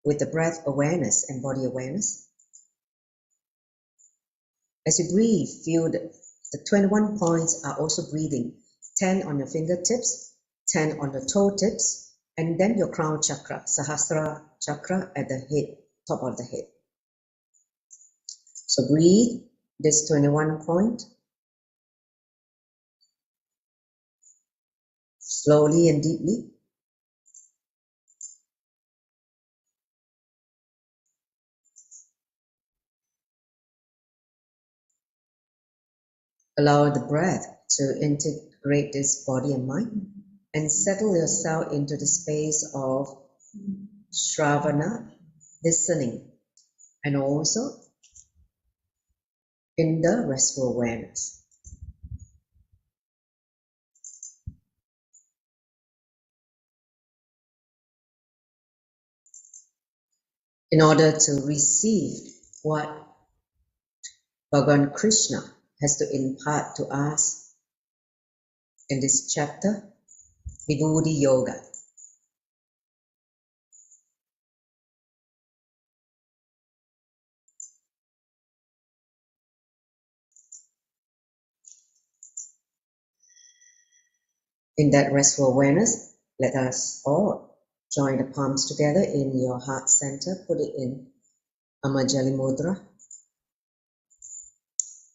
with the breath awareness and body awareness. As you breathe, feel the 21 points are also breathing. 10 on your fingertips, 10 on the toe tips, and then your crown chakra, Sahasrara chakra at the head, top of the head. So breathe this 21 point. Slowly and deeply. Allow the breath to integrate this body and mind, and settle yourself into the space of Shravana, listening, and also in the restful awareness. In order to receive what Bhagavan Krishna has to impart to us in this chapter, Vibhuti Yoga. In that restful awareness, let us all join the palms together in your heart center. Put it in Amajali Mudra.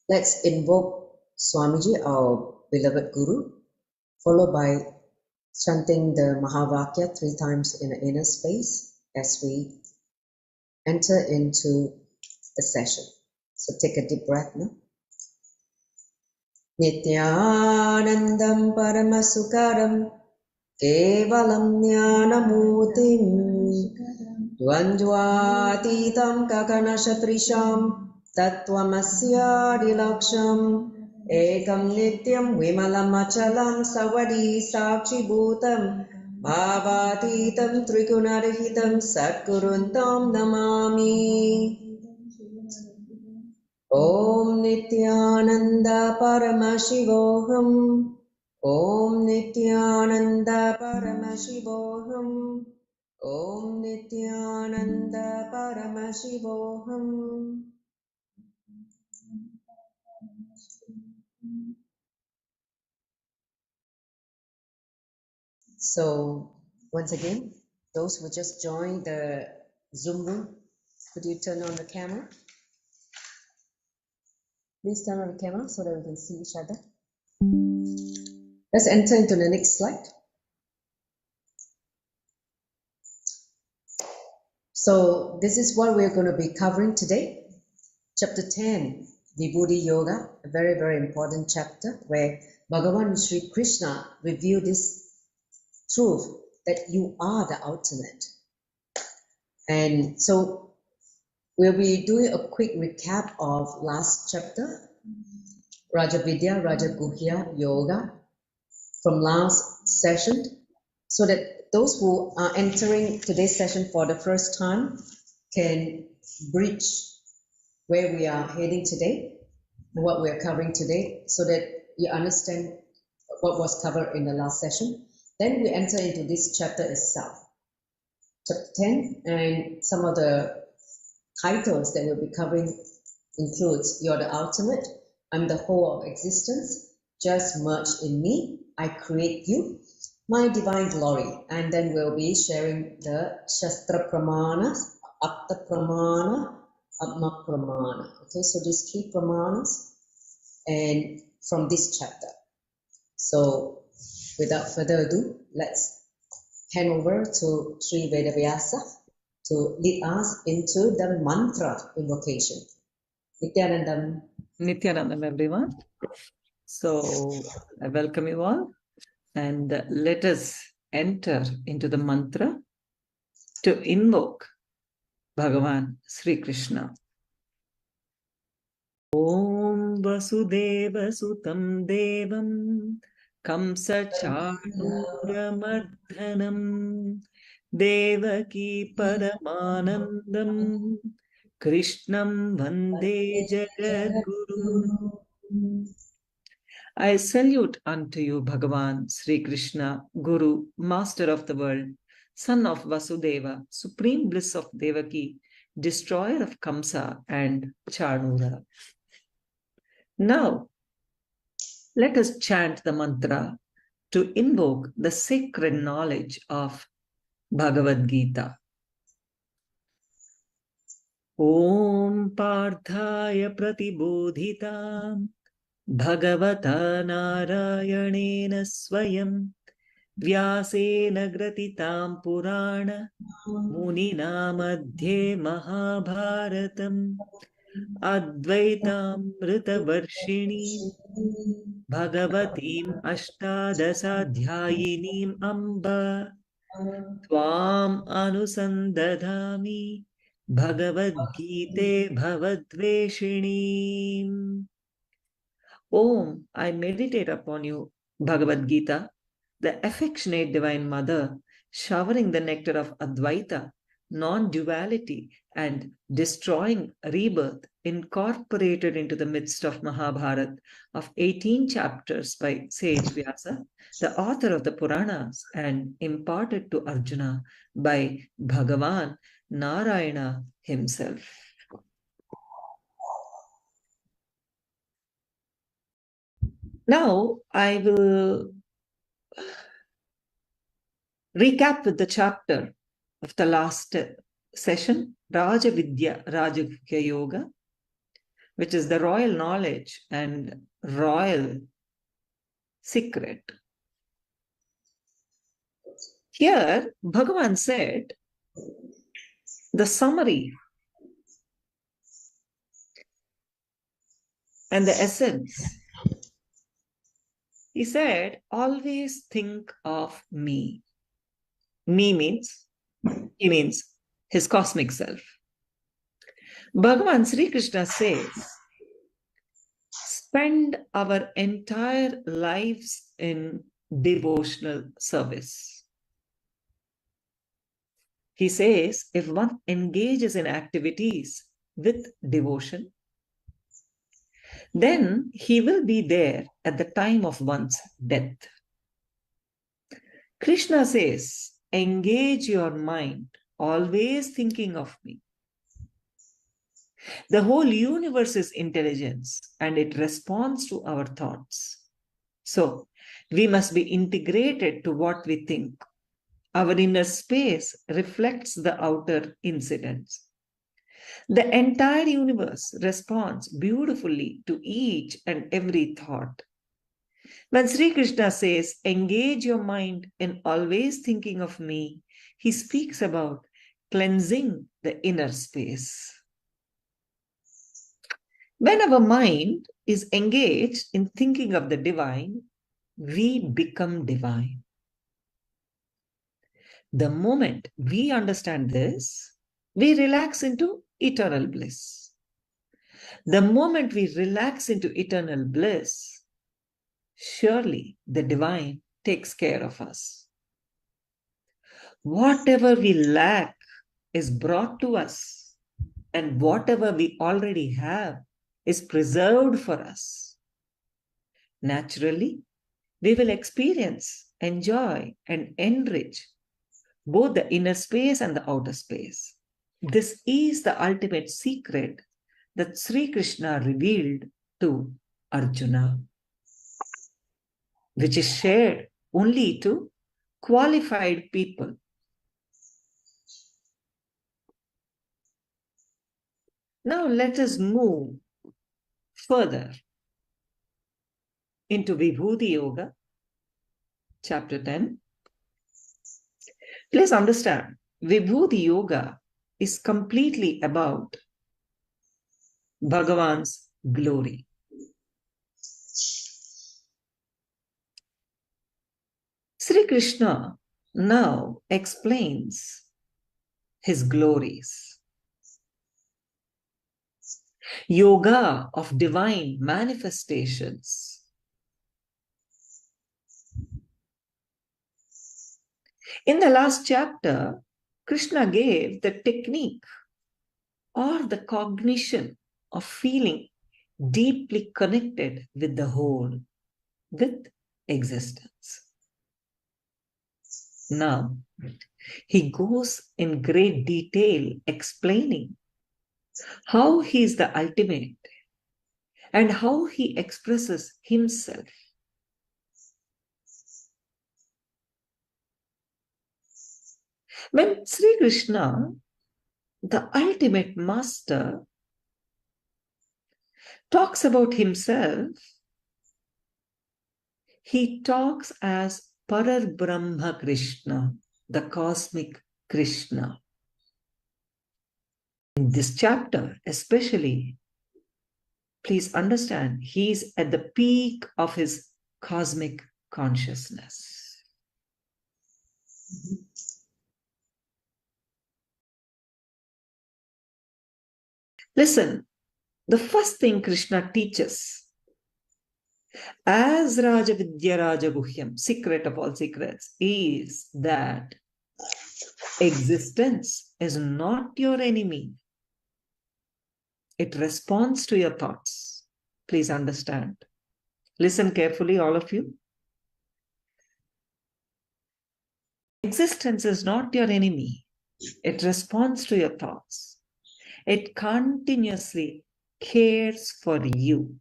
Let's invoke Swamiji, our beloved Guru, followed by chanting the Mahavakya 3 times in the inner space as we enter into the session. So take a deep breath now. Nityanandam Paramasukaram Kevalam Jnanamutim Dvandvatitam Gaganashatrisham Tattvamasya Ekam Nityam Vimalam Achalam Savadi Sakshi Bhutam Bhavatitam Trigunarahitam Satguruntam Namami. Om Nityananda Paramashivoham. Om Nityananda Paramashivoham. Om Nityananda Paramashivoham. So, once again, those who just joined the Zoom room, could you turn on the camera? Please turn on the camera so that we can see each other. Let's enter into the next slide. So this is what we're going to be covering today. Chapter 10, Vibhuti Yoga, a very, very important chapter where Bhagavan Sri Krishna revealed this truth that you are the ultimate. And so we'll be doing a quick recap of last chapter, Rajavidya, Rajaguhya Yoga, from last session, so that those who are entering today's session for the first time can bridge where we are heading today, what we are covering today, so that you understand what was covered in the last session. Then we enter into this chapter itself, chapter 10, and some of the titles that we'll be covering includes You're the Ultimate, I'm the Whole of Existence, Just Merge in Me, I Create You, My Divine Glory, and then we'll be sharing the Shastra Pramanas, Apta Pramana, Atma Pramana. Okay, so these 3 Pramanas and from this chapter. So without further ado, let's hand over to Sri Vedavyasa to lead us into the mantra invocation. Nityanandam. Nityanandam, everyone. So I welcome you all, and let us enter into the mantra to invoke Bhagavan Sri Krishna. Om Vasudeva Sutam Devam Kamsa Chanudamardhanam Devaki Paramanandam Krishnam Vande Jagadguru. I salute unto you, Bhagavan Sri Krishna, Guru, Master of the world, son of Vasudeva, supreme bliss of Devaki, destroyer of Kamsa and Chanura. Now, let us chant the mantra to invoke the sacred knowledge of Bhagavad Gita. Om Parthaya Pratibodhitam Bhagavata Narayanena Swayam Vyasena Gratitam Purana Munina Madhye Mahabharatam Advaitam Ritavarshini Bhagavatim Ashtadasadhyayinim Amba Tvam Anusandadhami Bhagavad Gita Bhavadveshinim. Om, I meditate upon you, Bhagavad Gita, the affectionate Divine Mother, showering the nectar of Advaita, non-duality, and destroying rebirth, incorporated into the midst of Mahabharata of 18 chapters by sage Vyasa, the author of the Puranas, and imparted to Arjuna by Bhagavan Narayana himself. Now, I will recap with the chapter of the last session, Rajavidya Yoga, which is the royal knowledge and royal secret. Here, Bhagavan said the summary and the essence. He said, always think of me. Me means, he means his cosmic self. Bhagavan Sri Krishna says, spend our entire lives in devotional service. He says, if one engages in activities with devotion, then he will be there at the time of one's death. Krishna says, engage your mind, always thinking of me. The whole universe is intelligence and it responds to our thoughts. So, we must be integrated to what we think. Our inner space reflects the outer incidents. The entire universe responds beautifully to each and every thought. When Sri Krishna says, engage your mind in always thinking of me, he speaks about cleansing the inner space. When our mind is engaged in thinking of the divine, we become divine. The moment we understand this, we relax into eternal bliss. The moment we relax into eternal bliss, surely the divine takes care of us. Whatever we lack is brought to us, and whatever we already have is preserved for us. Naturally, we will experience, enjoy, and enrich both the inner space and the outer space. This is the ultimate secret that Sri Krishna revealed to Arjuna, which is shared only to qualified people. Now let us move further into Vibhuti Yoga, chapter 10. Please understand, Vibhuti Yoga is completely about Bhagavan's glory. Sri Krishna now explains his glories. Yoga of divine manifestations. In the last chapter, Krishna gave the technique or the cognition of feeling deeply connected with the whole, with existence. Now, he goes in great detail explaining how he is the ultimate and how he expresses himself. When Sri Krishna, the ultimate master, talks about himself, he talks as Parar Brahma Krishna, the cosmic Krishna. In this chapter, especially, please understand, he is at the peak of his cosmic consciousness. Listen, the first thing Krishna teaches as Raja Vidya Raja Guhyam, secret of all secrets, is that existence is not your enemy. It responds to your thoughts. Please understand. Listen carefully, all of you. Existence is not your enemy. It responds to your thoughts. It continuously cares for you.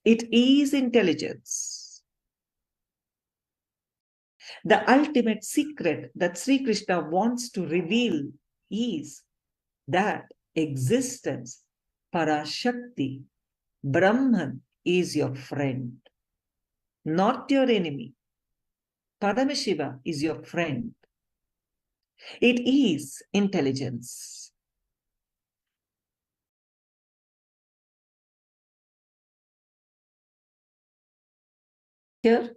It is intelligence. The ultimate secret that Sri Krishna wants to reveal is that existence, Parashakti, Brahman, is your friend, not your enemy. Paramashiva is your friend. It is intelligence. Here,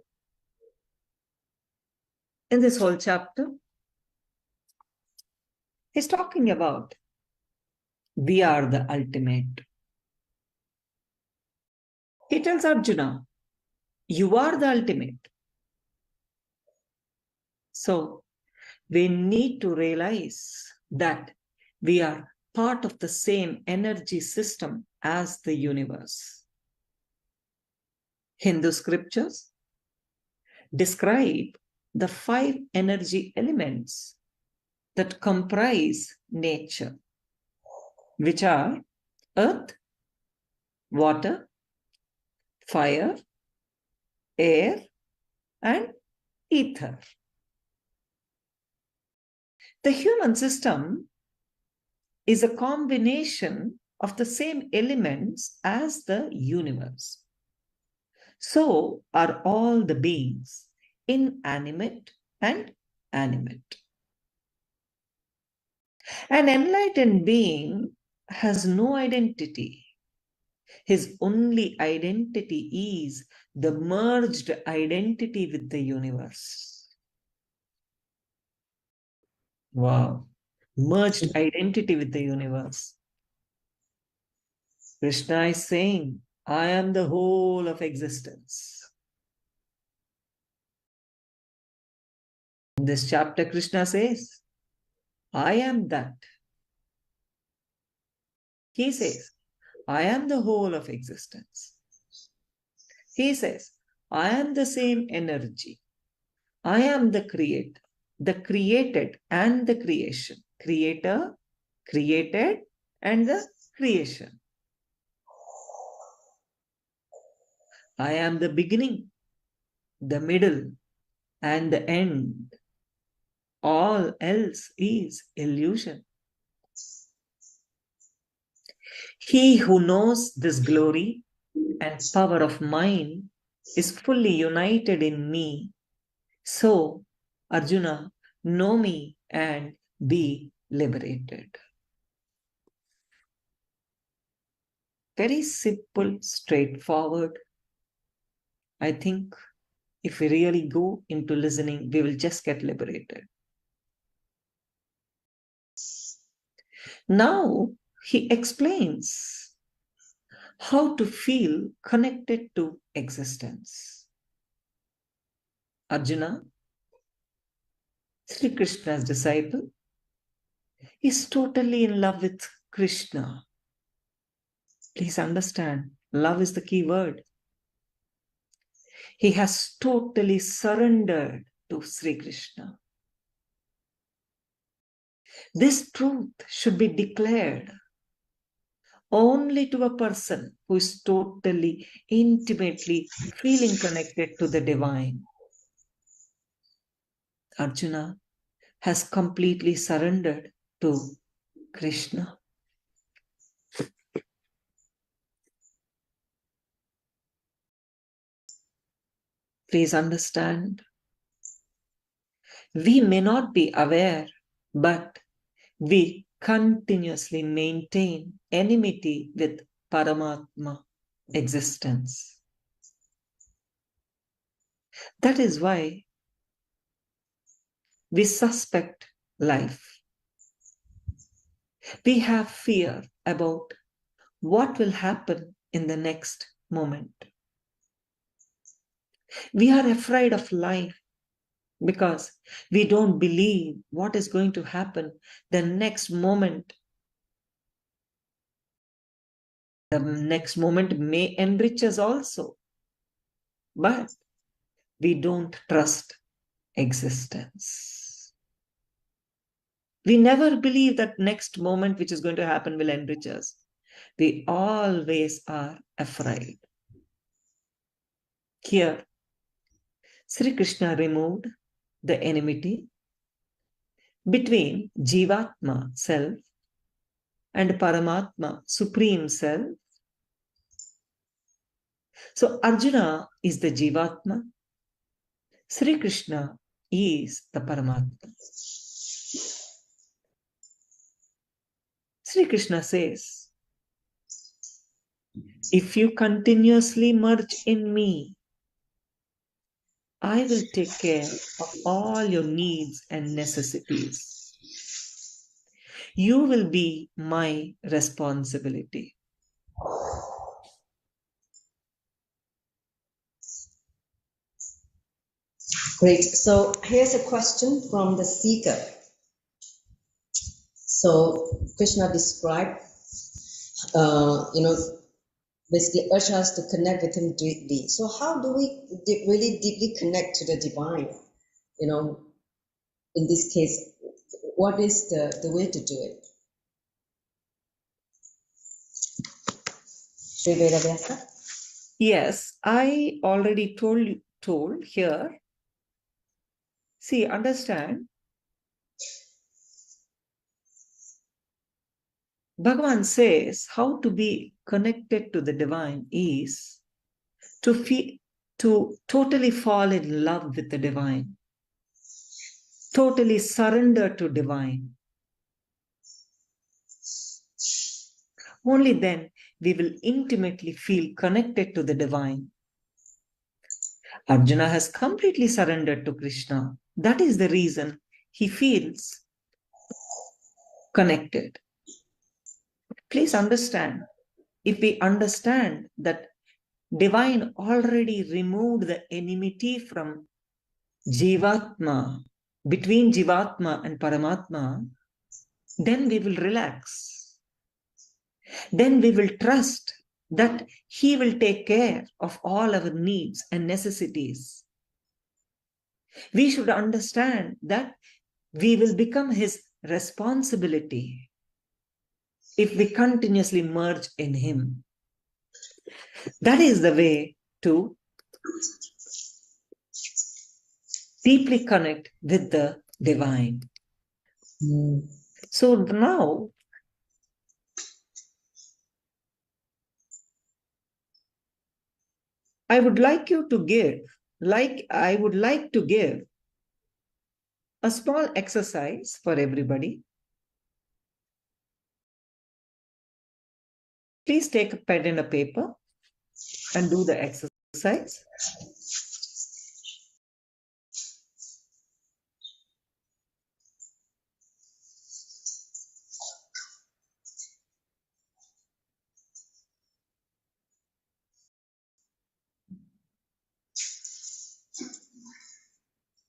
in this whole chapter, he's talking about we are the ultimate. He tells Arjuna, you are the ultimate. So, we need to realize that we are part of the same energy system as the universe. Hindu scriptures describe the 5 energy elements that comprise nature, which are earth, water, fire, air, and ether. The human system is a combination of the same elements as the universe. So are all the beings, inanimate and animate. An enlightened being has no identity. His only identity is the merged identity with the universe. Wow. Merged identity with the universe. Krishna is saying, I am the whole of existence. In this chapter, Krishna says, I am that. He says, I am the whole of existence. He says, I am the same energy. I am the creator, the created and the creation. Creator, created, and the creation. I am the beginning, the middle, and the end. All else is illusion. He who knows this glory and power of mine is fully united in me. So, Arjuna, know me and be liberated. Very simple, straightforward. I think if we really go into listening, we will just get liberated. Now, he explains how to feel connected to existence. Arjuna, Sri Krishna's disciple, is totally in love with Krishna. Please understand, love is the key word. He has totally surrendered to Sri Krishna. This truth should be declared only to a person who is totally, intimately feeling connected to the divine. Arjuna has completely surrendered to Krishna. Please understand, we may not be aware, but we continuously maintain enmity with Paramatma existence. That is why we suspect life. We have fear about what will happen in the next moment. We are afraid of life because we don't believe what is going to happen the next moment. The next moment may enrich us also, but we don't trust existence. We never believe that next moment which is going to happen will enrich us. We always are afraid. Here, Sri Krishna removed the enmity between Jivatma, self, and Paramatma, supreme self. So Arjuna is the Jivatma, Sri Krishna is the Paramatma. Sri Krishna says, if you continuously merge in me, I will take care of all your needs and necessities. You will be my responsibility. Great. So here's a question from the seeker. So Krishna described, basically urge us to connect with him deeply. So how do we really deeply connect to the divine? In this case, what is the way to do it? Sri Vedavyasa? Yes, I already told here. See, understand, Bhagavan says how to be connected to the divine is to totally fall in love with the divine, totally surrender to divine. Only then we will intimately feel connected to the divine. Arjuna has completely surrendered to Krishna. That is the reason he feels connected. Please understand, if we understand that divine already removed the enmity from Jivatma, between Jivatma and Paramatma, then we will relax. Then we will trust that he will take care of all our needs and necessities. We should understand that we will become his responsibility if we continuously merge in him. That is the way to deeply connect with the divine. So now, I would like to give a small exercise for everybody. Please take a pen and a paper and do the exercise.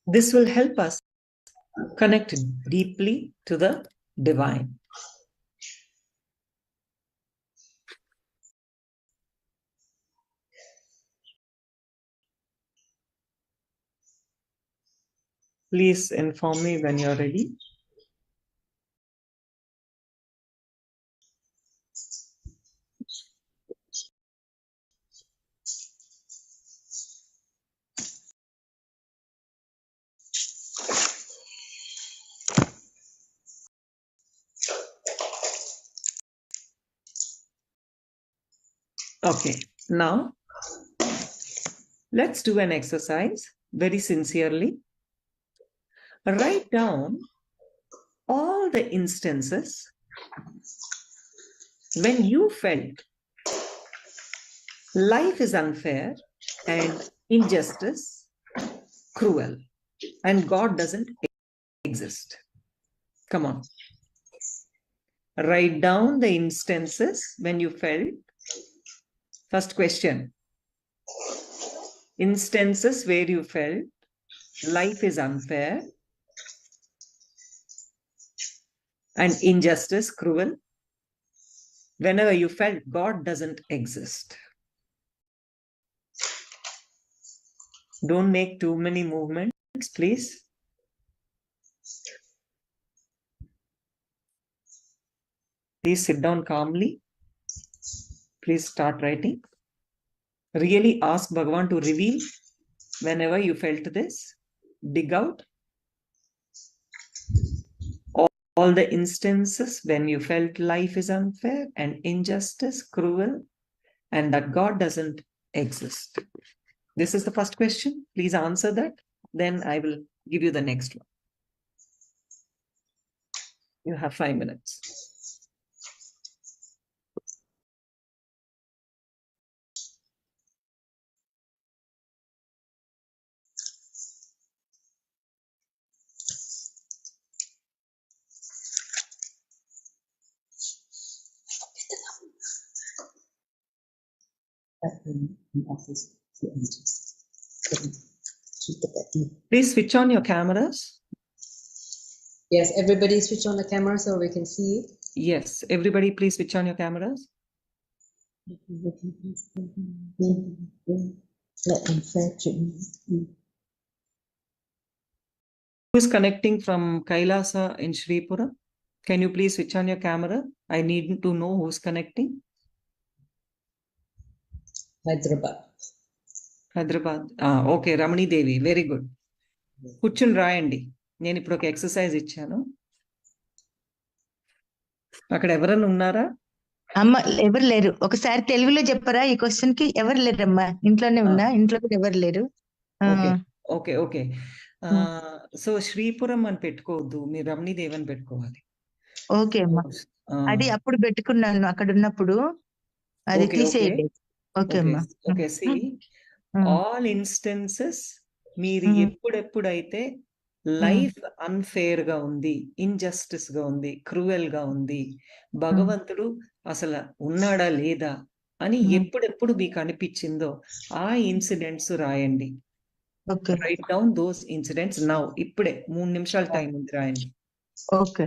This will help us connect deeply to the divine. Please inform me when you're ready. Okay, now let's do an exercise very sincerely. Write down all the instances when you felt life is unfair and injustice cruel and God doesn't exist. Come on. Write down the instances when you felt. First question. Instances where you felt life is unfair and injustice cruel. Whenever you felt God doesn't exist. Don't make too many movements, please. Please sit down calmly. Please start writing. Really ask Bhagavan to reveal whenever you felt this. Dig out all the instances when you felt life is unfair and injustice cruel and that God doesn't exist. This is the first question. Please answer that. Then I will give you the next one. You have 5 minutes. Please switch on your cameras. Yes, everybody switch on the camera so we can see it. Yes, everybody please switch on your cameras. Who is connecting from Kailasa in Sripura? Can you please switch on your camera? I need to know who's connecting. Hyderabad. Okay, Ramani Devi. Very good. కూర్చుని రాయండి. నేను ఇప్పుడు ఒక exercise ఇచ్చాను. అక్కడ ఎవరైనా ఉన్నారా? అమ్మ ఎవరు లేరు. ఒకసారి తెలుగులో చెప్పరా ఈ క్వశ్చన్ కి? ఎవరు లేరమ్మా, ఇంట్లోనే ఉన్నా, ఇంట్లో కూడా ఎవరు లేరు. Okay okay. సో శ్రీపురం అని పెట్టుకోవద్దు, మీరు రమణి దేవి అని పెట్టుకోవాలి. ఓకే అమ్మా, అది అప్పుడు పెట్టుకున్నాను అక్కడ ఉన్నప్పుడు, అది తీసేయండి. ఓకే అమ్మా. ఓకే, సి ఆల్ ఇన్స్టెన్సెస్ మీరు ఎప్పుడెప్పుడైతే లైఫ్ అన్ఫేర్ గా ఉంది, ఇన్జస్టిస్ గా ఉంది, క్రూయల్ గా ఉంది, భగవంతుడు అసలు ఉన్నాడా లేదా అని ఎప్పుడెప్పుడు మీకు అనిపించిందో ఆ ఇన్సిడెంట్స్ రాయండి. Right down those incidents now. ఇప్పుడే 3 నిమిషాల టైం ఉంది, రాయండి. ఓకే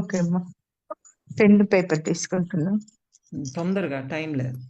ఓకే అమ్మా, పెన్ పేపర్ తీసుకుంటున్నా. తొందరగా, టైం లేదు.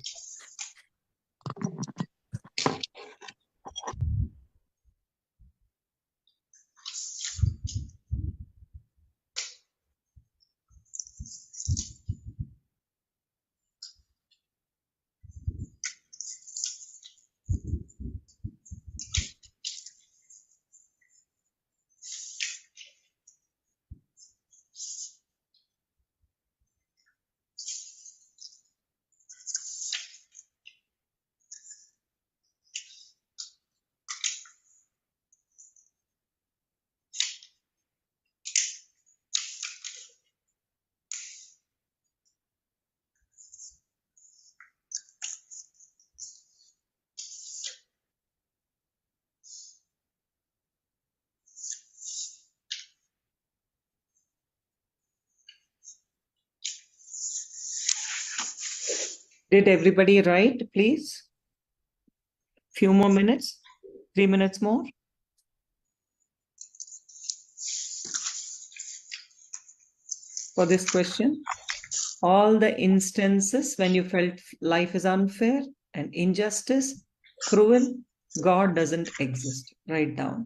Did everybody write, please? Few more minutes, 3 minutes more. For this question, all the instances when you felt life is unfair and injustice, cruel, God doesn't exist. Write down.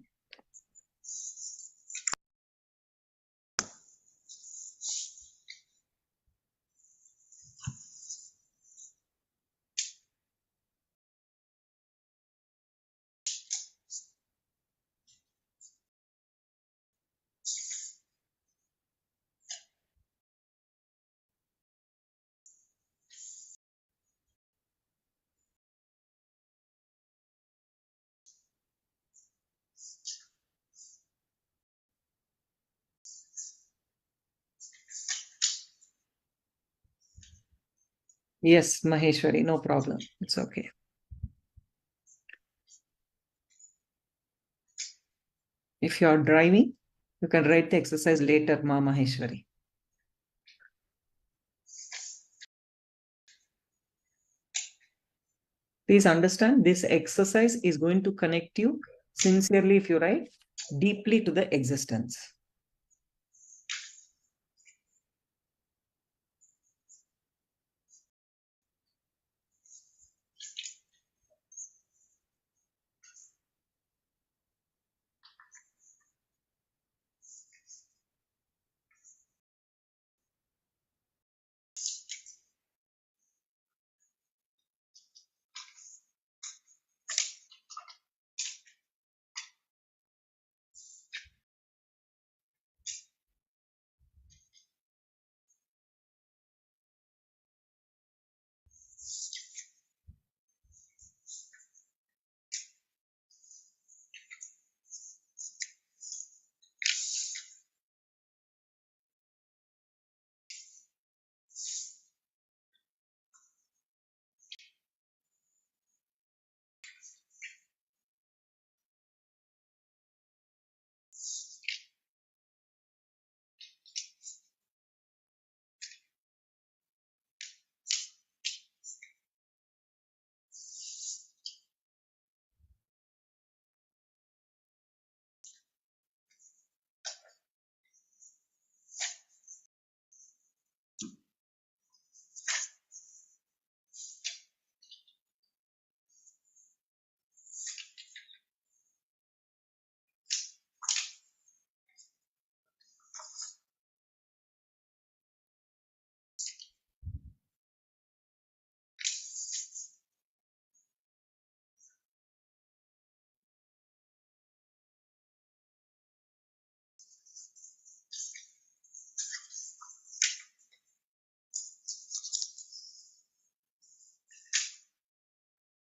Yes, Maheshwari, no problem. It's okay. If you are driving, you can write the exercise later, Ma Maheshwari. Please understand, this exercise is going to connect you sincerely, if you write, deeply to the existence.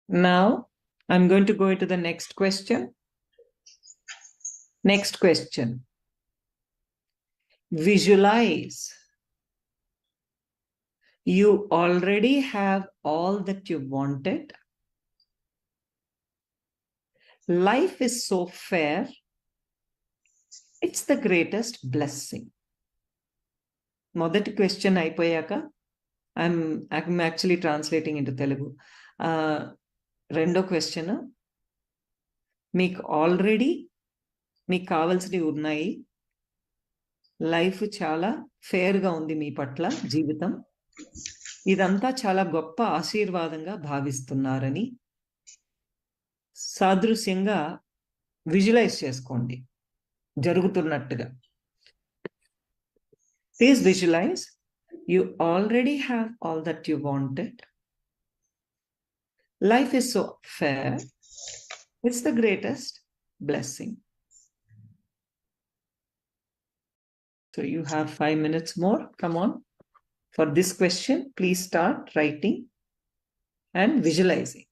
Now, I'm going to go into the next question. Next question. Visualize. You already have all that you wanted. Life is so fair. It's the greatest blessing. మొదటి question అయిపోయాక I'm actually translating into Telugu. రెండో question, మీకు already మీకు కావాల్సినవి ఉన్నాయి, life చాలా ఫేర్గా ఉంది మీ పట్ల, జీవితం ఇదంతా చాలా గొప్ప ఆశీర్వాదంగా భావిస్తున్నారని సాదృశ్యంగా విజువలైజ్ చేసుకోండి, జరుగుతున్నట్టుగా. Please visualize you already have all that you wanted. Life is so fair. It's the greatest blessing. So you have 5 minutes more. Come on. For this question, please start writing and visualizing.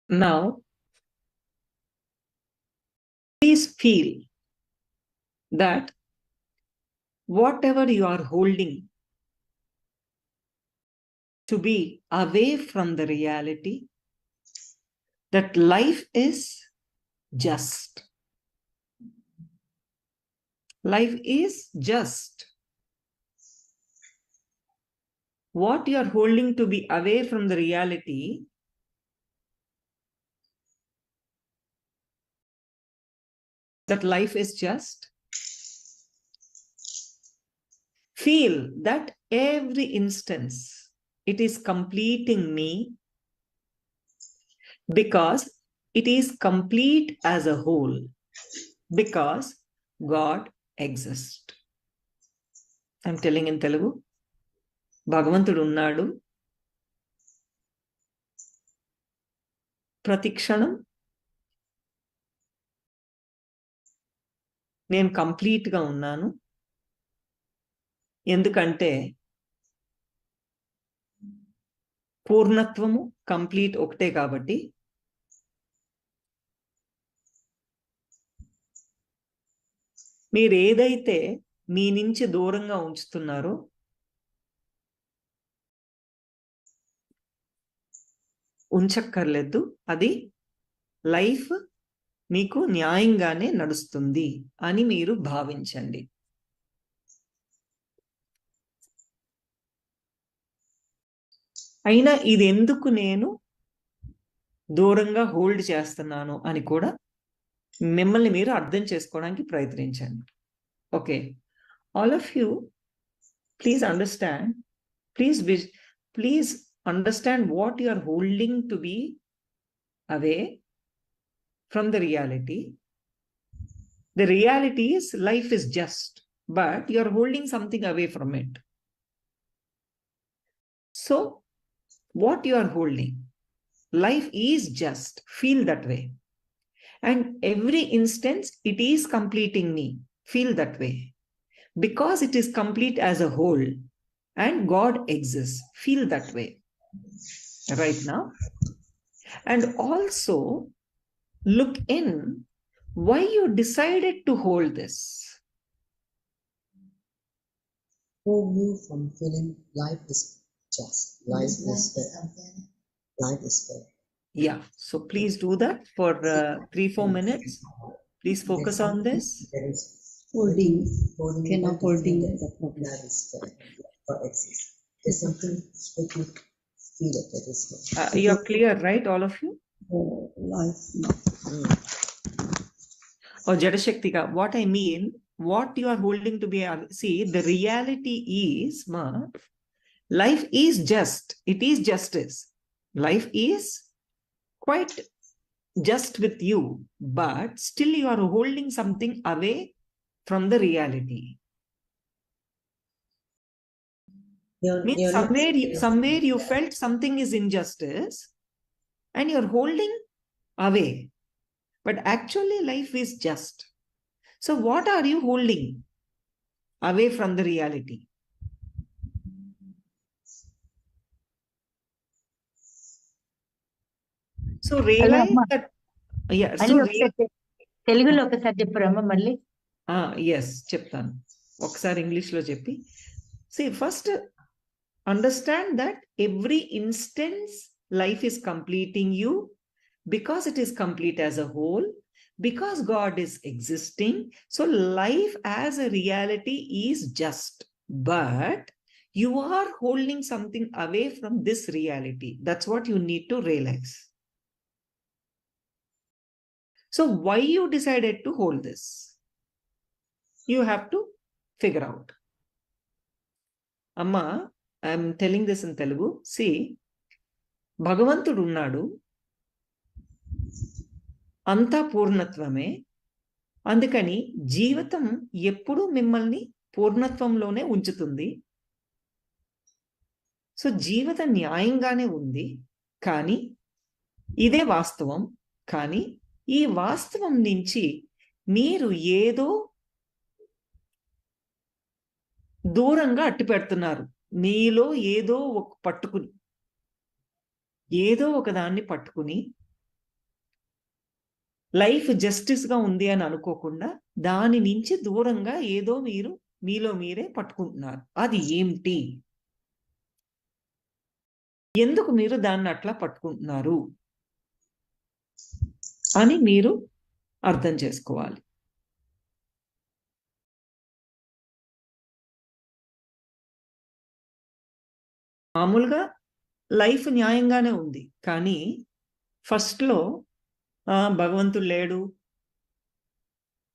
Now, please feel that whatever you are holding to be away from the reality, that life is just. Life is just. What you are holding to be away from the reality, that life is just. Feel that every instance, it is completing me because it is complete as a whole, because God exists. I'm telling in Telugu. భగవంతుడు ఉన్నాడు. ప్రతి క్షణం నేను కంప్లీట్గా ఉన్నాను. ఎందుకంటే పూర్ణత్వము complete ఒకటే కాబట్టి. మీరు ఏదైతే మీ నుంచి దూరంగా ఉంచుతున్నారో ఉంచక్కర్లేదు, అది లైఫ్ మీకు న్యాయంగానే నడుస్తుంది అని మీరు భావించండి. అయినా ఇది ఎందుకు నేను దూరంగా హోల్డ్ చేస్తున్నాను అని కూడా మిమ్మల్ని మీరు అర్థం చేసుకోవడానికి ప్రయత్నించండి. Okay, all of you please understand, please understand what you are holding to be away from the reality. The reality is life is just, but you are holding something away from it. So, what you are holding, life is just, feel that way. And every instance, it is completing me, feel that way. Because it is complete as a whole, and God exists, feel that way. Right now, and also look in why you decided to hold this. Hold you from feeling life is just, life is fair, life is fair. Yeah, so please do that for 3-4 minutes. Please focus on this. Holding cannot holding that is fair or exist. There's something spooky. You're clear, right, all of you? Life. Or Jadashaktika, what I mean, what you are holding to be, see, the reality is, life is just, it is justice. Life is quite just with you, but still you are holding something away from the reality. Means somewhere you felt something is injustice and you're holding away, but actually life is just. So what are you holding away from the reality? So realize that, yeah, so తెలుగులో ఒకసారి చెప్పరమ్మా మళ్ళీ. yes, చెప్తాను ఒకసారి English లో చెప్పి. See, first understand that every instance life is completing you because it is complete as a whole, because God is existing. So life as a reality is just, but you are holding something away from this reality. That's what you need to realize. So why you decided to hold this? You have to figure out. Amma, I'm telling this in Telugu. See, భగవంతుడు ఉన్నాడు, అంతా పూర్ణత్వమే. అందుకని జీవితం ఎప్పుడూ మిమ్మల్ని పూర్ణత్వంలోనే ఉంచుతుంది. So జీవితం న్యాయంగానే ఉంది, కానీ ఇదే వాస్తవం. కానీ ఈ వాస్తవం నుంచి మీరు ఏదో దూరంగా అట్టి పెడుతున్నారు. మీలో ఏదో ఒక దాన్ని పట్టుకుని లైఫ్ జస్టిస్ గా ఉంది అని అనుకోకుండా దాని నుంచి దూరంగా ఏదో మీరు మీలో మీరే పట్టుకుంటున్నారు. అది ఏమిటి? ఎందుకు మీరు దాన్ని అట్లా పట్టుకుంటున్నారు అని మీరు అర్థం చేసుకోవాలి. మామూలుగా లైఫ్ న్యాయంగానే ఉంది, కానీ ఫస్ట్లో భగవంతుడు లేడు,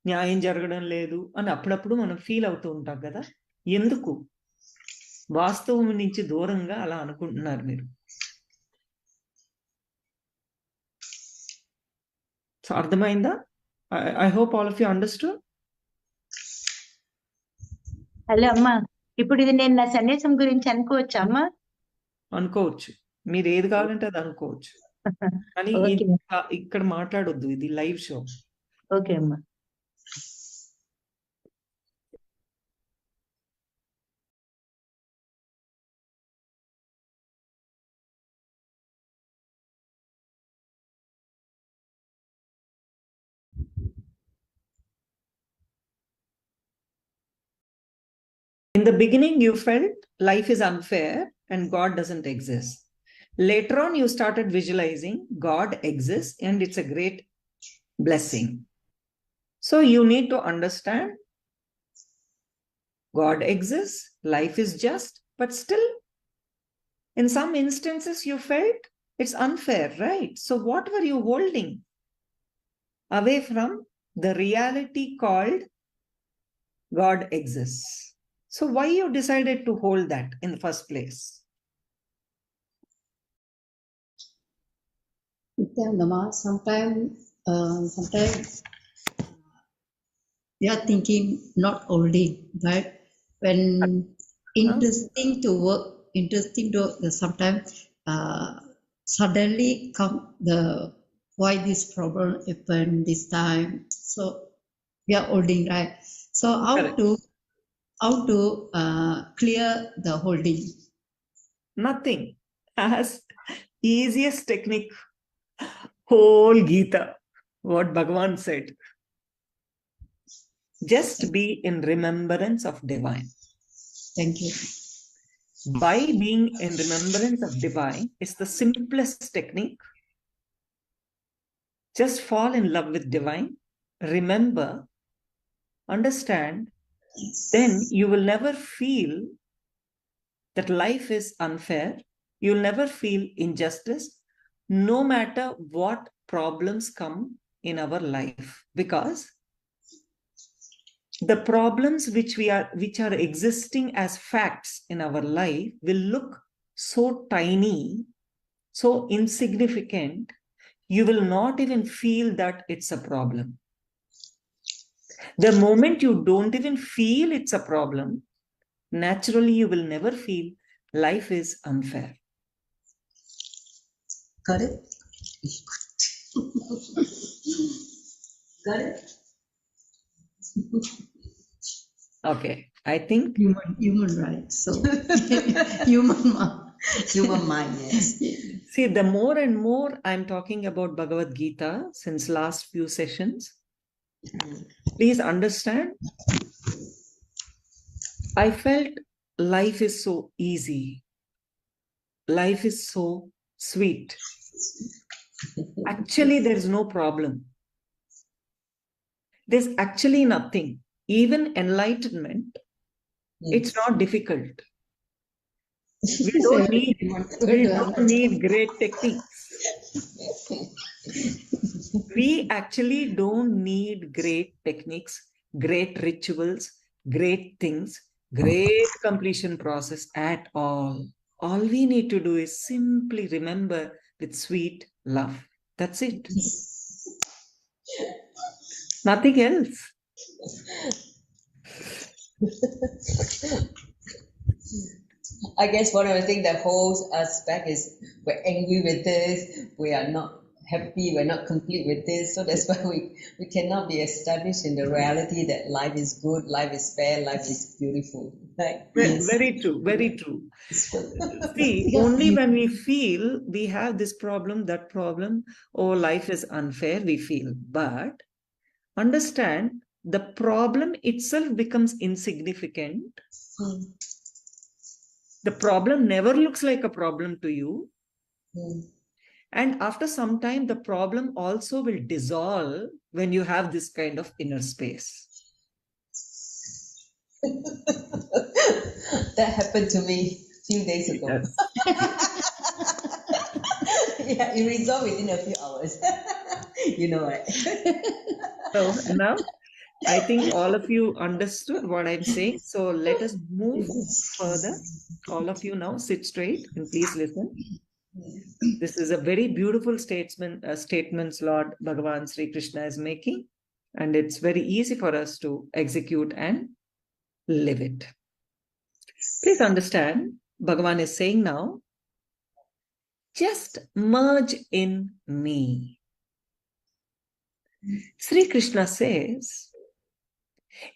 న్యాయం జరగడం లేదు అని అప్పుడప్పుడు మనం ఫీల్ అవుతూ ఉంటాం కదా. ఎందుకు? వాస్తవం నుంచి దూరంగా అలా అనుకుంటున్నారు మీరు. సో అర్థమైందా? I hope all of you understood. Hello అమ్మా, ఇప్పుడు ఇది నేను నా సన్యాసం గురించి అనుకోవచ్చా అమ్మా? అనుకోవచ్చు, మీరు ఏది కావాలంటే అది అనుకోవచ్చు, కానీ ఇక్కడ మాట్లాడొద్దు, ఇది లైవ్ షో. ఓకే అమ్మా. In the beginning, you felt life is unfair and God doesn't exist. Later on, you started visualizing God exists and it's a great blessing. So you need to understand God exists, life is just, but still, in some instances, you felt it's unfair, right? So what were you holding away from the reality called God exists? So why you decided to hold that in the first place? Sometimes we are thinking not holding, but when interesting to work, sometimes suddenly come the why this problem happened this time. So we are holding, right? So how to clear the holding? Nothing. As easiest technique, whole Gita, what Bhagavan said. Just be in remembrance of divine. Thank you. By being in remembrance of divine is the simplest technique. Just fall in love with divine, remember, understand, then you will never feel that life is unfair. You'll never feel injustice, no matter what problems come in our life, because the problems which are existing as facts in our life will look so tiny, so insignificant, you will not even feel that it's a problem. The moment you don't even feel it's a problem, naturally you will never feel life is unfair. Got it? Got it? Okay, I think human right. So human mind, yes. See, the more and more I'm talking about Bhagavad Gita since last few sessions, please understand, I felt life is so easy. Life is so sweet. Actually, there's no problem. There's actually nothing. Even enlightenment, it's not difficult. We don't need great techniques. We actually don't need great techniques, great rituals, great things, great completion process at all. All we need to do is simply remember with sweet love. That's it. Nothing else. I guess one of the things that holds us back is we're angry with this, we are not happy, we're not complete with this. So that's why we cannot be established in the reality that life is good, life is fair, life is beautiful. Right? Yes. Very true, very true. See, only when we feel we have this problem, that problem, or life is unfair, we feel. But understand, the problem itself becomes insignificant. The problem never looks like a problem to you. And after some time, the problem also will dissolve when you have this kind of inner space. That happened to me a few days ago. Yes. Yeah, it resolved within a few hours. You know what? So now I think all of you understood what I'm saying. So let us move further. All of you now sit straight and please listen. This is a very beautiful statements Lord Bhagavan Sri Krishna is making, and it's very easy for us to execute and live it. Please understand, Bhagavan is saying now, just merge in me. Sri Krishna says,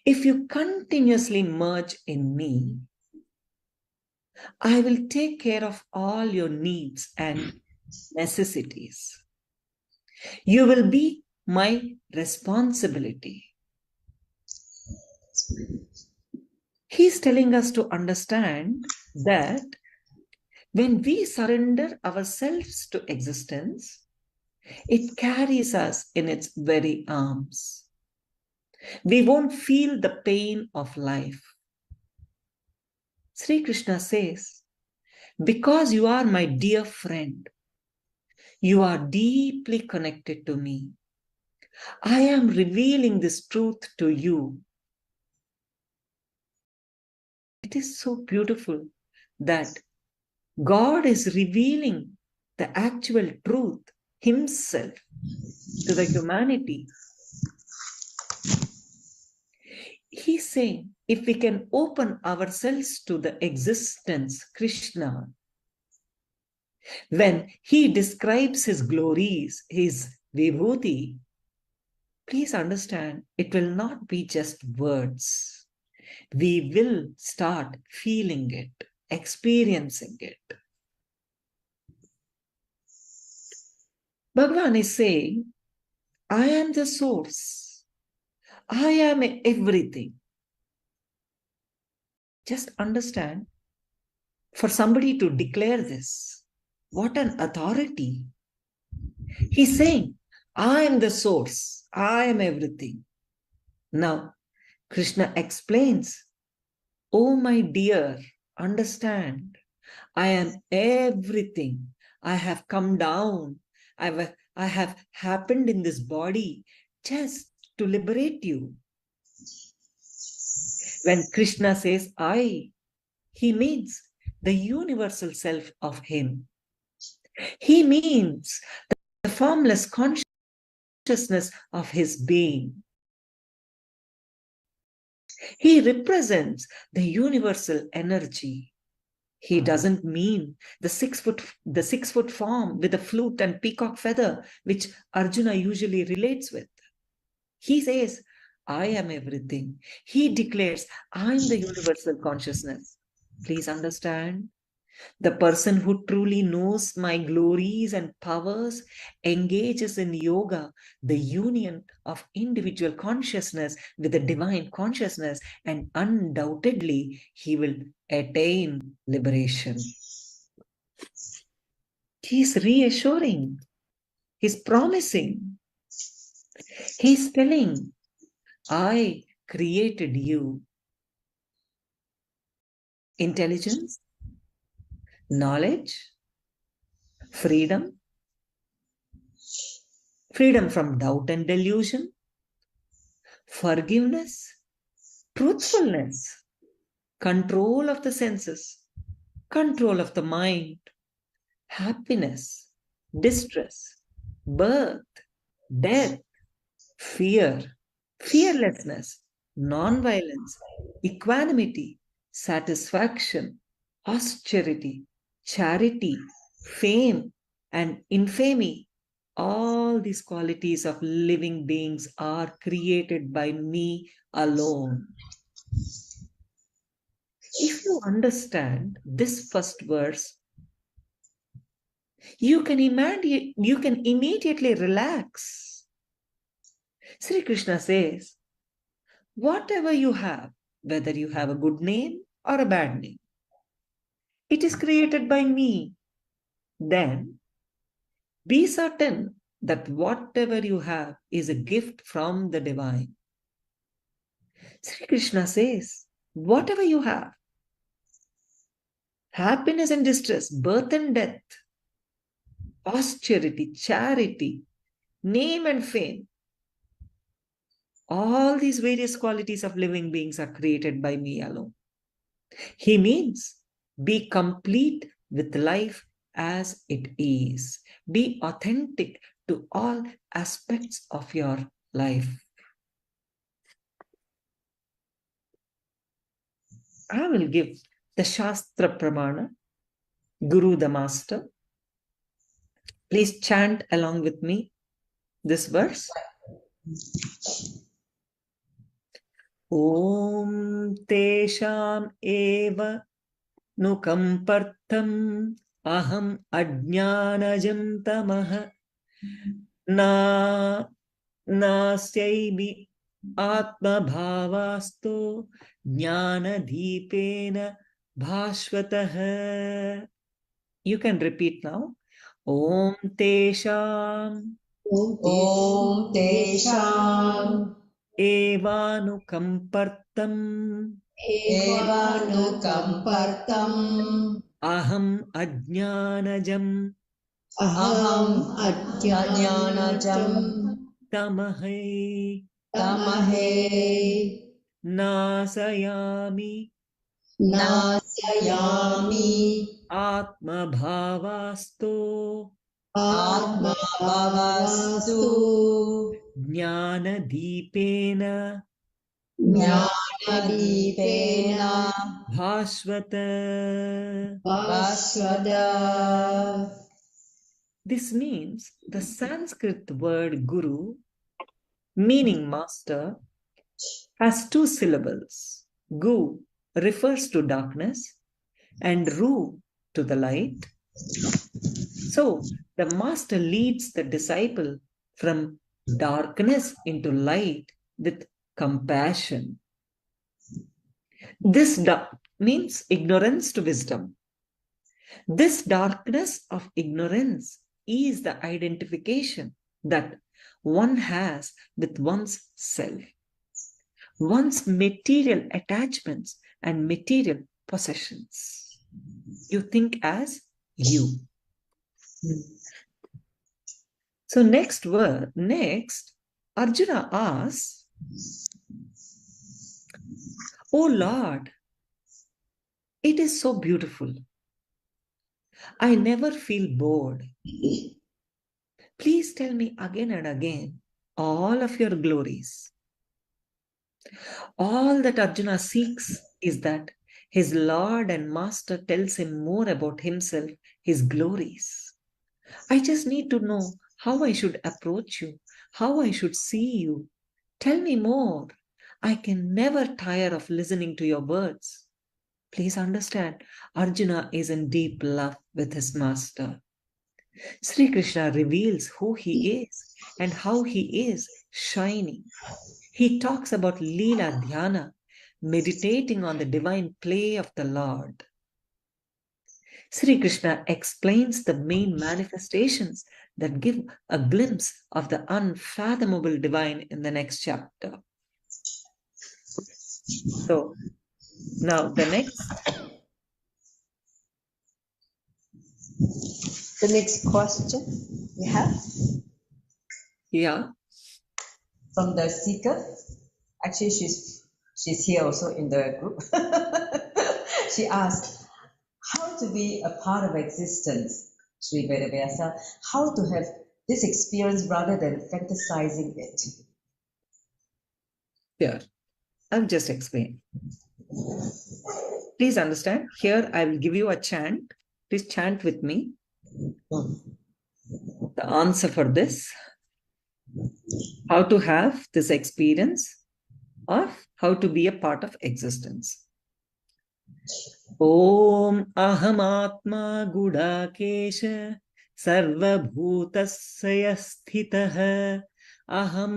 if you continuously merge in me, I will take care of all your needs and necessities. You will be my responsibility. He's telling us to understand that when we surrender ourselves to existence, it carries us in its very arms. We won't feel the pain of life. Sri Krishna says, because you are my dear friend, you are deeply connected to me. I am revealing this truth to you. It is so beautiful that God is revealing the actual truth himself to the humanity. He's saying, if we can open ourselves to the existence, Krishna, when he describes his glories, his Vibhuti, please understand, it will not be just words. We will start feeling it, experiencing it. Bhagavan is saying, I am the source. I am everything. Just understand, for somebody to declare this, what an authority. He's saying, I am the source. I am everything. Now, Krishna explains, oh my dear, understand, I am everything. I have come down. I have happened in this body just to liberate you. When Krishna says I, he means the universal self of him. He means the formless consciousness of his being. He represents the universal energy. He doesn't mean the 6 foot form with a flute and peacock feather, which Arjuna usually relates with. He says, I am everything. He declares, I am the universal consciousness. Please understand, the person who truly knows my glories and powers engages in yoga, the union of individual consciousness with the divine consciousness, and undoubtedly he will attain liberation. He's reassuring, he's promising, he's telling, I created you. Intelligence, knowledge, freedom from doubt and delusion, forgiveness, truthfulness, control of the senses, control of the mind, happiness, distress, birth, death, fear, fearlessness, non-violence, equanimity, satisfaction, austerity, charity, fame, and infamy, all these qualities of living beings are created by me alone. If you understand this first verse, you can immediately relax. Sri Krishna says, whatever you have, whether you have a good name or a bad name, it is created by me. Then be certain that whatever you have is a gift from the divine. Sri Krishna says, whatever you have, happiness and distress, birth and death, austerity, charity, name and fame, all these various qualities of living beings are created by me alone. He means be complete with life as it is. Be authentic to all aspects of your life. I will give the Shastra Pramana, Guru the Master. Please chant along with me this verse. Om Tesham Eva Nukampartam Aham Ajnanajam Tamaha Nasyaibi Atma Bhavasto Jnana Deepena Bhashvatah. You can repeat now. Om Tesham Evanukampartam Aham Ajnanajam Tamahai Nasayami Atma Bhavasto Jnana Deepena Bhashvata. This means the Sanskrit word guru, meaning master, has two syllables. Gu refers to darkness and Ru to the light. So the master leads the disciple from darkness into light with compassion. This means ignorance to wisdom. This darkness of ignorance is the identification that one has with one's self, one's material attachments and material possessions. You think as you. So next, Arjuna asks, "Oh Lord, it is so beautiful. I never feel bored. Please tell me again and again all of your glories." All that Arjuna seeks is that his Lord and Master tells him more about himself, his glories. I just need to know how I should approach you, how I should see you. Tell me more. I can never tire of listening to your words. Please understand, Arjuna is in deep love with his master. Sri Krishna reveals who he is and how he is shining. He talks about Leela Dhyana, meditating on the divine play of the Lord. Sri Krishna explains the main manifestations that give a glimpse of the unfathomable divine in the next chapter. So, now the next question we have. Yeah. From the seeker. Actually, she's here also in the group. She asked, how to be a part of existence, Sri Vedavyasa, how to have this experience rather than fantasizing it. Sure. I'll just explain. Please understand, here I will give you a chant. Please chant with me. the answer for this, how to have this experience of how to be a part of existence. Om aham atma gudakesha sarvabhutasya sthitah aham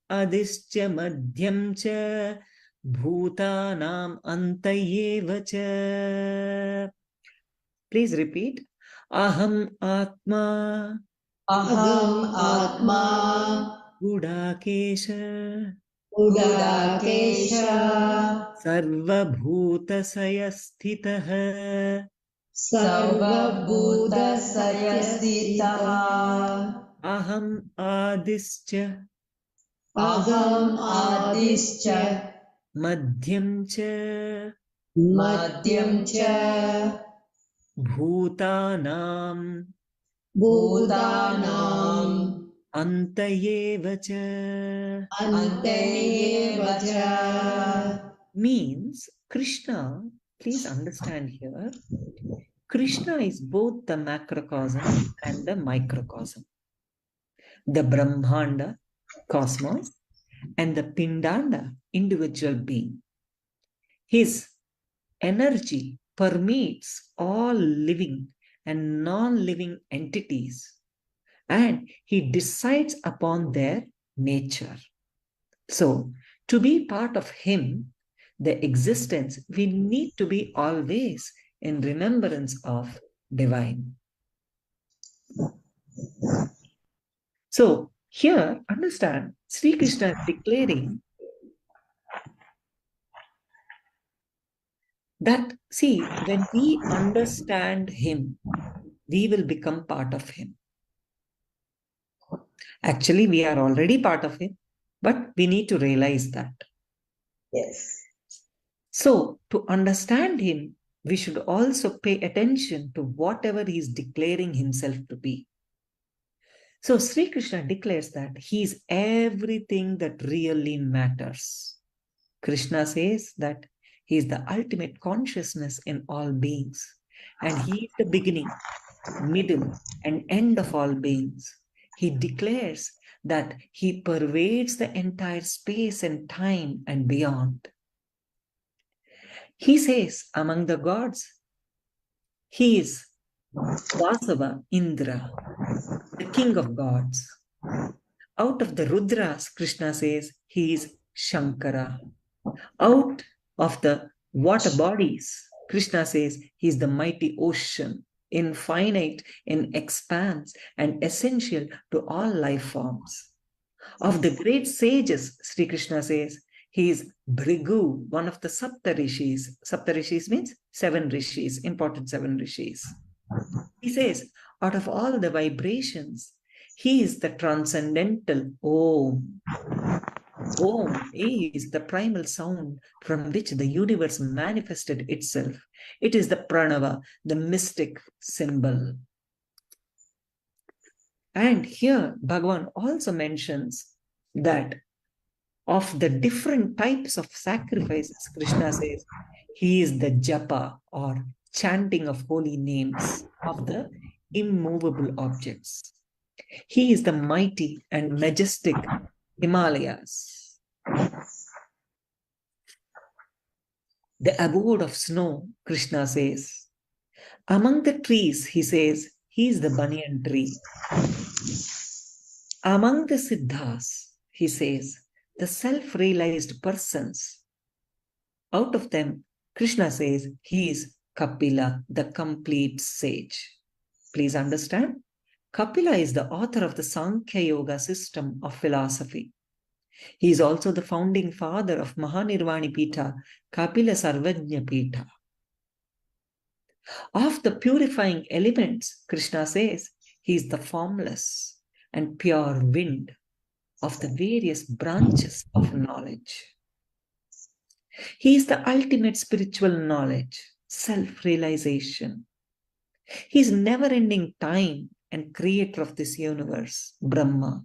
adischa madhyam cha bhutanam antayeva cha. Please repeat. Aham atma gudakesha sarvabhutasya sthitah aham adischa madhyam cha bhutanam antayeva cha. Means Krishna, please understand here, Krishna is both the macrocosm and the microcosm, the Brahmanda, cosmos, and the Pindanda, individual being. His energy permeates all living and non-living entities, and he decides upon their nature. So, to be part of him, the existence, we need to be always in remembrance of divine. So, here, understand, Sri Krishna is declaring that, see, when we understand him, we will become part of him. Actually, we are already part of him, but we need to realize that. Yes. So, to understand him, we should also pay attention to whatever he is declaring himself to be. So, Sri Krishna declares that he is everything that really matters. Krishna says that he is the ultimate consciousness in all beings, and he is the beginning, middle, and end of all beings. He declares that he pervades the entire space and time and beyond. He says among the gods, he is Vasava Indra, the king of gods. Out of the Rudras, Krishna says he is Shankara. Out of the water bodies, Krishna says he is the mighty ocean, infinite in expanse and essential to all life forms. Of the great sages, Sri Krishna says he is Bhrigu, one of the Saptarishis. Saptarishis means 7 rishis, important 7 rishis. He says, out of all the vibrations, he is the transcendental Om. Om is the primal sound from which the universe manifested itself. It is the Pranava, the mystic symbol. And here, Bhagavan also mentions that of the different types of sacrifices, Krishna says, he is the japa or chanting of holy names of the immovable objects. He is the mighty and majestic Himalayas, the abode of snow, Krishna says. Among the trees, he says, he is the banyan tree. Among the siddhas, he says, the self-realized persons. Out of them, Krishna says, he is Kapila, the complete sage. Please understand, Kapila is the author of the Sankhya Yoga system of philosophy. He is also the founding father of Mahanirvani Pita, Kapila Sarvajna Pita. Of the purifying elements, Krishna says, he is the formless and pure wind of the various branches of knowledge. He is the ultimate spiritual knowledge, self-realization. He is never-ending time and creator of this universe, Brahma.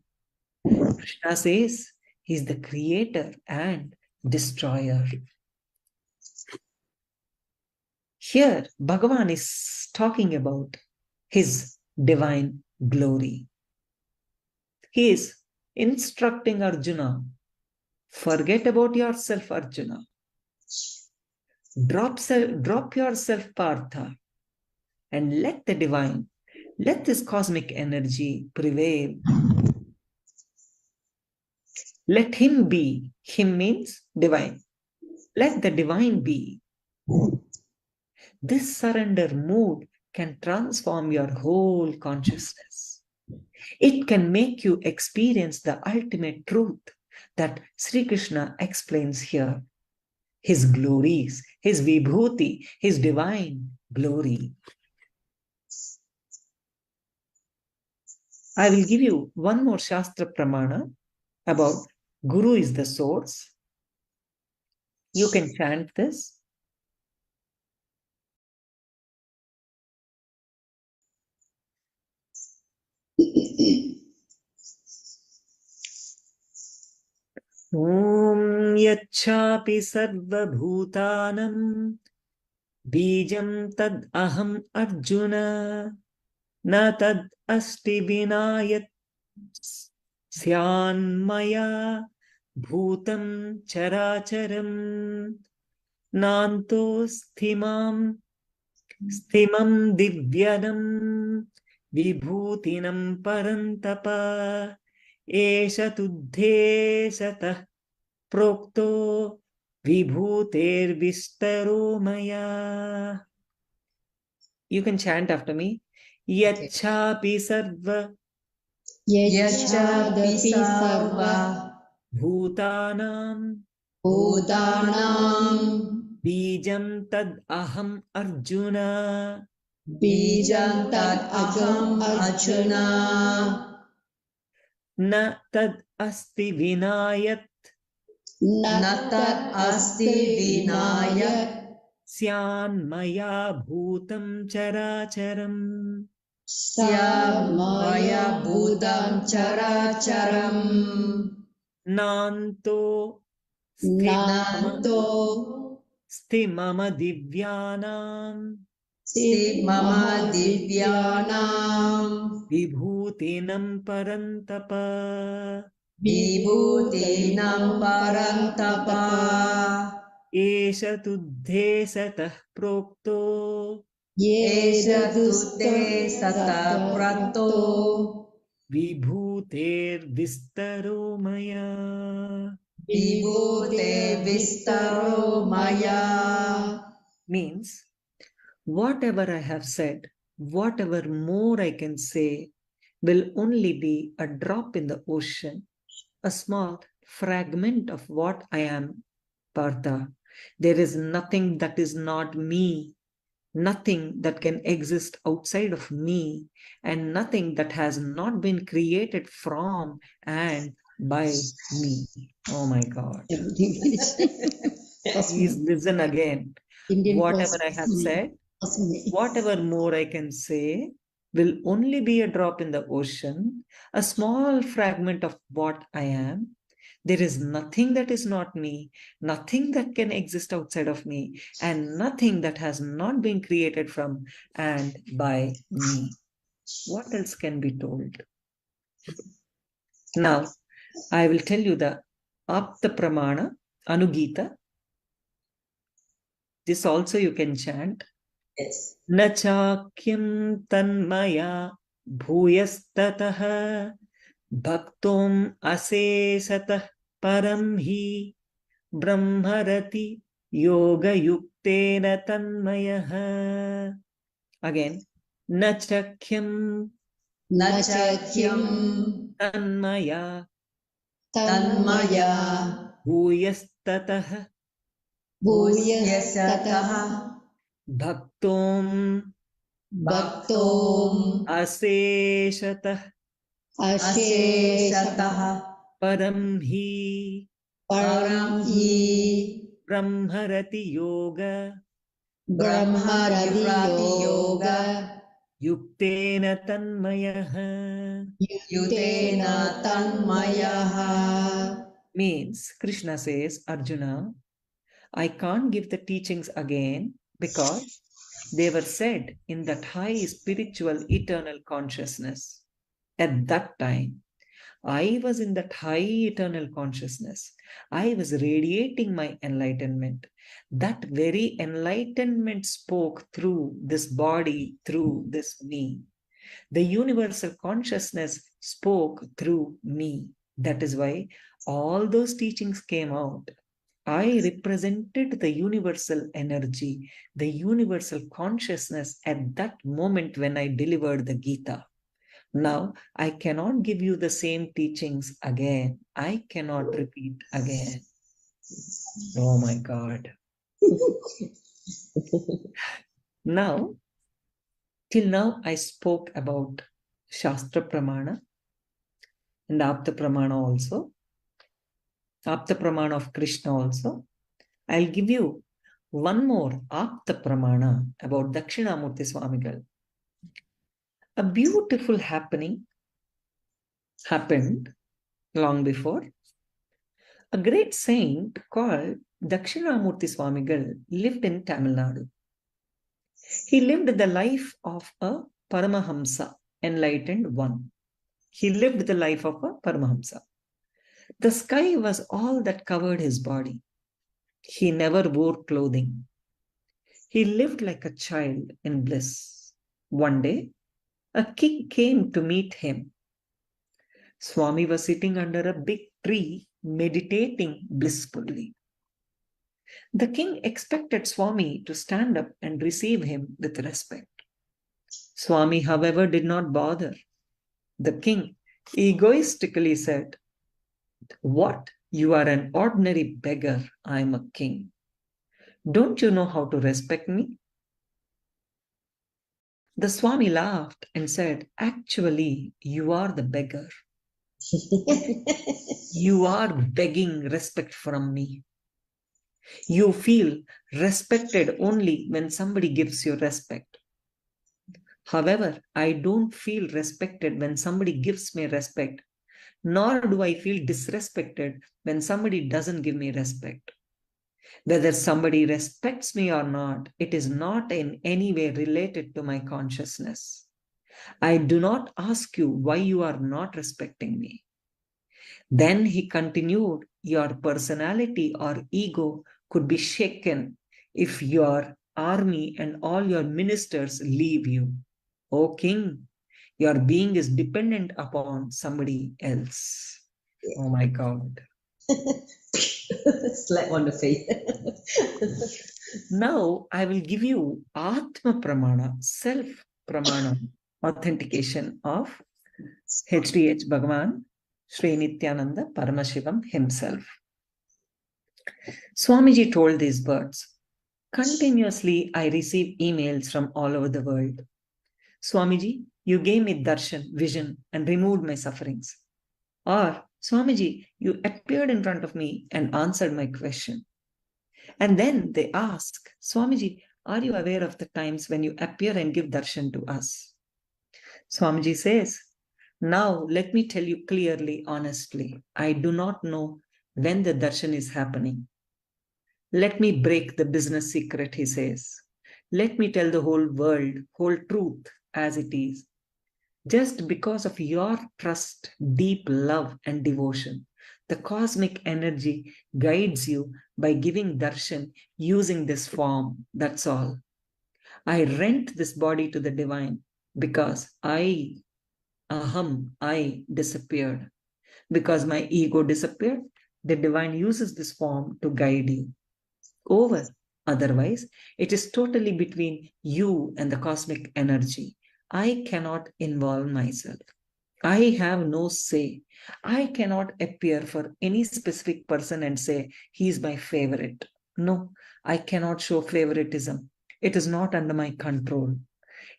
Krishna says he is the creator and destroyer. Here, Bhagavan is talking about his divine glory. He is instructing Arjuna, forget about yourself, Arjuna. Drop yourself, Partha, and let the divine, let this cosmic energy prevail. Let him be. Him means divine. Let the divine be. This surrender mood can transform your whole consciousness. It can make you experience the ultimate truth that Sri Krishna explains here. His glories, his Vibhuti, his divine glory. I will give you one more Shastra Pramana about Guru is the source. You can chant this. Om Yachapi Sarvabhutanam Bijam Tad Aham Arjuna Na Tad Asti Vinayat Syanmaya Bhutam Characharam Nanto Sthimam Divyanam Vibhutinam Parantapa Esha Tuddhe Satah Prokto Vibhuter Vistaro Maya. You can chant after me. Yachapi Sarva Yachapi Sarva Bhutanam Bijam Tad Aham Arjuna Bijam Tad Aham Arjuna Na Tad Asti Vinayat Natat Asti Vinayat Syan Maya Bhutam Characharam Samaya Bhudam Characharam Nanto Sthimama Divyanam Vibhutinam Parantapa Esha Tuddhe Satah Prokto Vibhuter Vistaro Maya. Means, whatever I have said, whatever more I can say, will only be a drop in the ocean, a small fragment of what I am, Partha. There is nothing that is not me, nothing that can exist outside of me, and nothing that has not been created from and by me. Oh my God. Please listen again. Whatever I have said, whatever more I can say, will only be a drop in the ocean, a small fragment of what I am. There is nothing that is not me, nothing that can exist outside of me, and nothing that has not been created from and by me. What else can be told? Now, I will tell you the Apta Pramana, Anugita. This also you can chant. Yes. Nachakyam tanmaya bhuyastatah bhaktom asesatah param hi brahmarati yoga yuktena tanmayah. Again, nachakyam tanmaya bhuyastatah bhaktom asesatah param hi brahmarati yoga yuktena tanmayah. Means, Krishna says, Arjuna, I can't give the teachings again because they were said in that high spiritual eternal consciousness. At that time, I was in that high eternal consciousness. I was radiating my enlightenment. That very enlightenment spoke through this body, through this me. The universal consciousness spoke through me. That is why all those teachings came out. I represented the universal energy, the universal consciousness at that moment when I delivered the Gita. Now, I cannot give you the same teachings again. I cannot repeat again. Oh my God. Now, till now, I spoke about Shastra Pramana and Apta Pramana also. Apta Pramana of Krishna also. I'll give you one more Apta Pramana about Dakshinamurti Swamigal. A beautiful happening happened long before. A great saint called Dakshinamurti Swamigal lived in Tamil Nadu. He lived the life of a Paramahamsa, enlightened one. He lived the life of a Paramahamsa. The sky was all that covered his body. He never wore clothing. He lived like a child in bliss. One day, a king came to meet him. Swami was sitting under a big tree, meditating blissfully. The king expected Swami to stand up and receive him with respect. Swami, however, did not bother. The king egoistically said, "What? You are an ordinary beggar. I am a king. Don't you know how to respect me?" The Swami laughed and said, "Actually, you are the beggar. You are begging respect from me. You feel respected only when somebody gives you respect. However, I don't feel respected when somebody gives me respect, nor do I feel disrespected when somebody doesn't give me respect. Whether somebody respects me or not, it is not in any way related to my consciousness. I do not ask you why you are not respecting me." Then he continued, "Your personality or ego could be shaken if your army and all your ministers leave you. O king, your being is dependent upon somebody else." Oh my God. Slap on the face. Now I will give you Atma Pramana, self Pramana, authentication of HDH Bhagavan, Sri Nityananda Paramashivam himself. Swamiji told these words. Continuously, I receive emails from all over the world. Swamiji, you gave me darshan, vision, and removed my sufferings. Or, Swamiji, you appeared in front of me and answered my question. And then they ask, Swamiji, are you aware of the times when you appear and give darshan to us? Swamiji says, now let me tell you clearly, honestly, I do not know when the darshan is happening. Let me break the business secret, he says. Let me tell the whole world, whole truth as it is. Just because of your trust, deep love and devotion, the cosmic energy guides you by giving darshan using this form, that's all. I rent this body to the divine because I disappeared. Because my ego disappeared, the divine uses this form to guide you. Over. Otherwise, it is totally between you and the cosmic energy. I cannot involve myself. I have no say. I cannot appear for any specific person and say, he is my favorite. No, I cannot show favoritism. It is not under my control.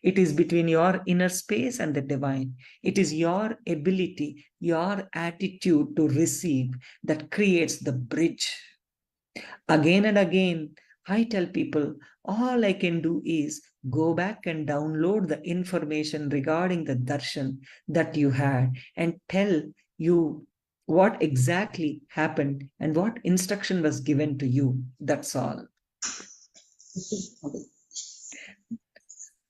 It is between your inner space and the divine. It is your ability, your attitude to receive that creates the bridge. Again and again, I tell people, all I can do is go back and download the information regarding the darshan that you had and tell you what exactly happened and what instruction was given to you. That's all.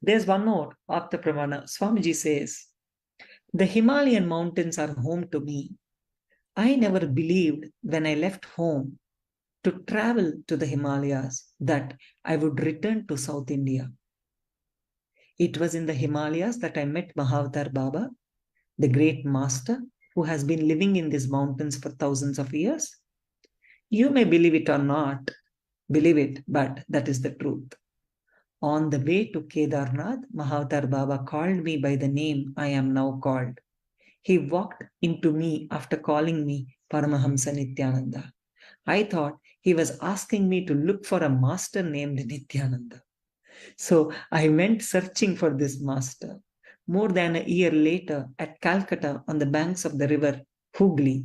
There's one more, Apta Pramana. Swamiji says, The Himalayan mountains are home to me. I never believed when I left home to travel to the Himalayas that I would return to South India. It was in the Himalayas that I met Mahavatar Baba, the great master who has been living in these mountains for thousands of years. You may believe it or not, believe it, but that is the truth. On the way to Kedarnath, Mahavatar Baba called me by the name I am now called. He walked into me after calling me Paramahamsa Nityananda. I thought he was asking me to look for a master named Nityananda. So I went searching for this master. More than a year later, at Calcutta, on the banks of the river Hooghly,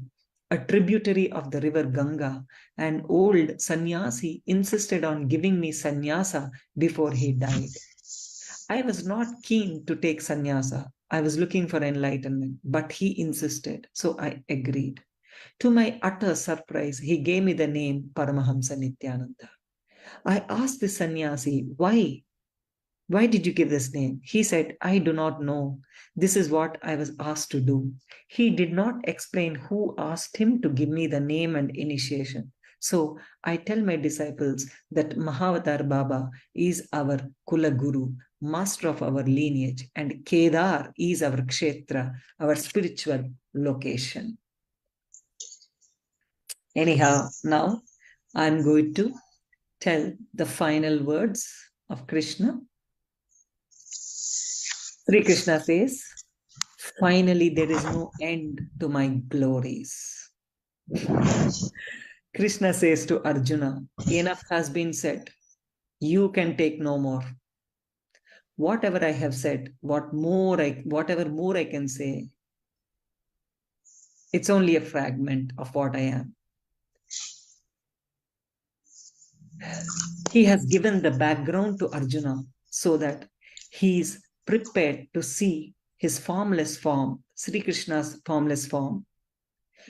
a tributary of the river Ganga, an old sannyasi insisted on giving me sannyasa before he died. I was not keen to take sannyasa. I was looking for enlightenment, but he insisted, so I agreed. To my utter surprise, he gave me the name Paramahamsa Nityananda. I asked the sannyasi, why? Why did you give this name? He said, I do not know. This is what I was asked to do. He did not explain who asked him to give me the name and initiation. So I tell my disciples that Mahavatar Baba is our Kula Guru, master of our lineage, and Kedar is our Kshetra, our spiritual location. Anyhow, now I'm going to tell the final words of Krishna. Sri Krishna says, finally there is no end to my glories. Krishna says to Arjuna, enough has been said. You can take no more. Whatever I have said, whatever more I can say, it's only a fragment of what I am. He has given the background to Arjuna so that he is prepared to see his formless form, Sri Krishna's formless form,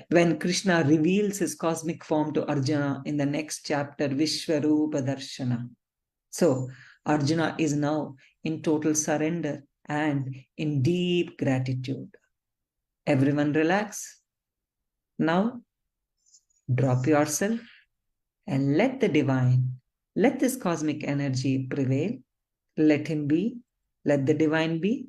when Krishna reveals his cosmic form to Arjuna in the next chapter, Vishwarupa Darshana. So Arjuna is now in total surrender and in deep gratitude. Everyone relax. Now drop yourself and let the divine, let this cosmic energy prevail. Let him be. Let the divine be.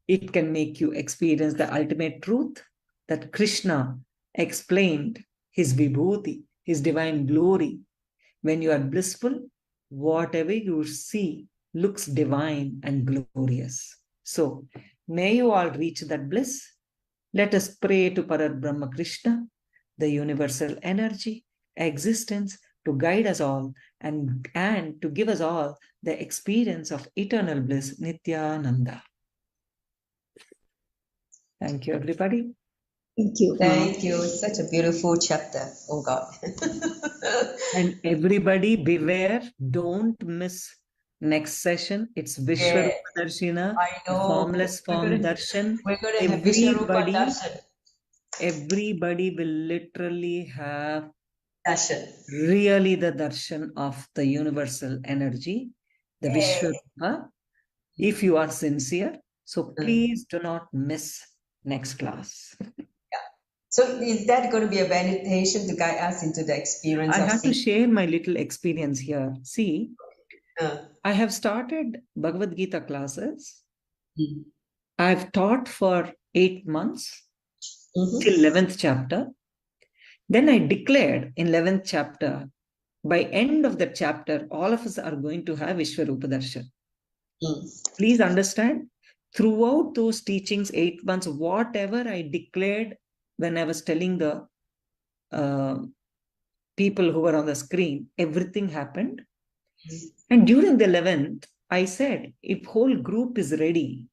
It can make you experience the ultimate truth that Krishna explained his Vibhuti, his divine glory. When you are blissful, whatever you see looks divine and glorious. So, may you all reach that bliss. Let us pray to Parar Brahma Krishna, the universal energy, existence, to guide us all and to give us all the experience of eternal bliss, Nityananda. Thank you, everybody. Thank you. Thank you. Such a beautiful chapter. Oh God. And everybody beware, don't miss next session. It's Vishwarupa Darshana, the formless form darshan. We're going to have Vishwarupa Darshan. Everybody will literally have Darshan. Really the darshan of the universal energy, the Vishwarupa, if you are sincere. So please do not miss next class. So is that going to be a meditation to guide us into the experience? I have to share my little experience here. See, I have started Bhagavad Gita classes. I've taught for 8 months till 11th chapter. Then I declared in 11th chapter, by end of the chapter, all of us are going to have Vishwarupa Darshan. Please understand, throughout those teachings, 8 months, whatever I declared when I was telling the people who were on the screen, everything happened. And during the 11th, I said, if whole group is ready,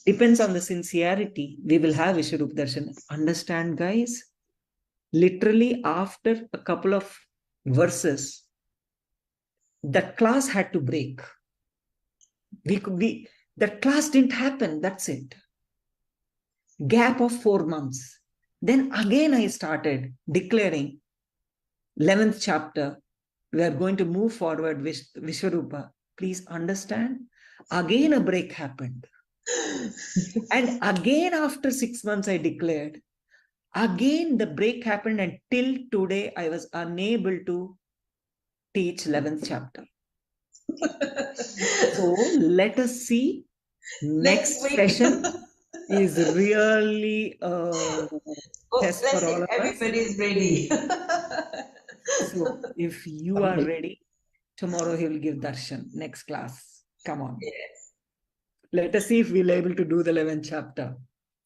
depends on the sincerity, we will have Vishwarupa Darshan. Understand, guys? Literally, after a couple of verses, the class had to break. That class didn't happen. That's it. Gap of 4 months. Then again, I started declaring 11th chapter. We are going to move forward with Vishwarupa. Please understand. Again, a break happened. And again, after 6 months, I declared. Again, the break happened, and till today, I was unable to teach 11th chapter. So let us see. Next session is really a test for all of us. Everybody's ready. So if you are ready, tomorrow he will give darshan. Next class. Come on. Yes. Let us see if we'll able to do the 11th chapter.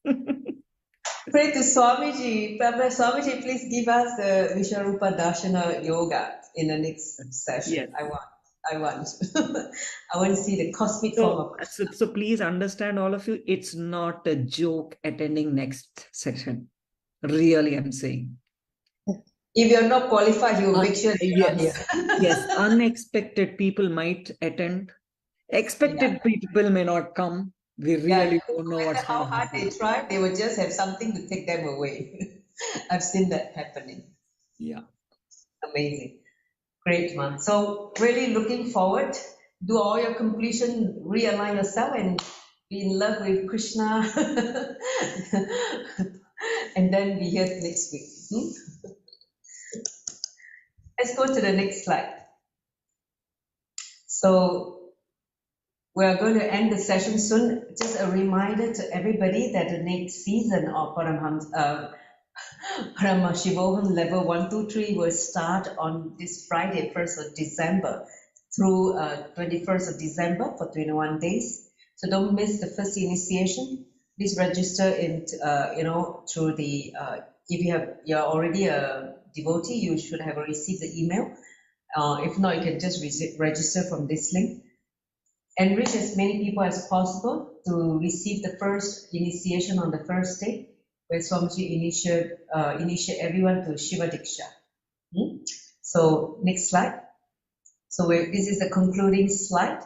Pray to Swamiji. Swamiji, please give us the Vishwarupa Darshana Yoga in the next session. Yes. I want. I want to see the cosmic form of. So please understand, all of you, it's not a joke attending next session. Really, I'm saying. If you're not qualified, you make sure you're not here. Yes, unexpected people might attend. Expected people may not come. We really don't know what's how hard they try, they will just have something to take them away. I've seen that happening. Yeah. Amazing. Great, man. So really looking forward. Do all your completion, realign yourself and be in love with Krishna. And then be here next week. Let's go to the next slide. So we're going to end the session soon. Just a reminder to everybody that the next season of Paramashivoham level 1, 2, 3 will start on this Friday, 1st of December through 21st of December for 21 days. So don't miss the first initiation. Please register in, through the, if you're already a devotee, you should have received the email. If not, you can just register from this link. Enrich as many people as possible to receive the first initiation on the first day, where Swamiji initiate everyone to Shiva Diksha. So next slide. So this is the concluding slide.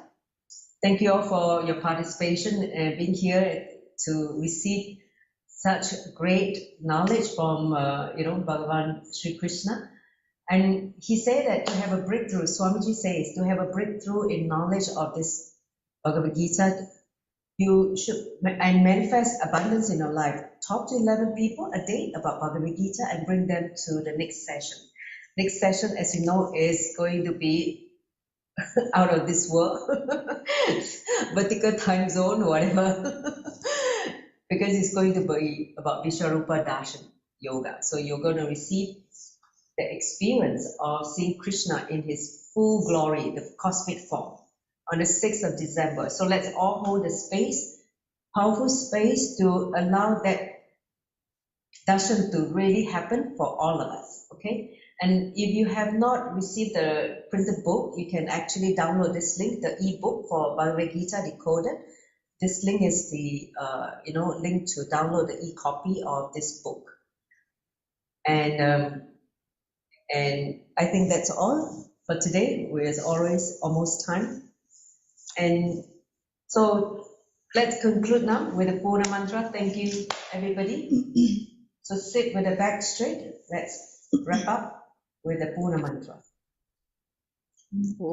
Thank you all for your participation and being here to receive such great knowledge from Bhagavan Sri Krishna. And he said that to have a breakthrough, Swamiji says, to have a breakthrough in knowledge of this Bhagavad Gita, you should manifest abundance in your life. Talk to 11 people a day about Bhagavad Gita and bring them to the next session. Next session, as you know, is going to be out of this world, vertical time zone, whatever, because it's going to be about Vishwarupa Darshan Yoga. So you're going to receive the experience of seeing Krishna in his full glory, the cosmic form, on the 6th of December. So let's all hold the space, powerful space, to allow that darshan to really happen for all of us, okay? And if you have not received the printed book, you can actually download this link, the e-book for Bhagavad Gita Decoded. This link is the link to download the e-copy of this book. And I think that's all for today. We're always almost time. And so let's conclude now with the Purna mantra. Thank you, everybody. So sit with the back straight. Let's wrap up with the Purna mantra. Om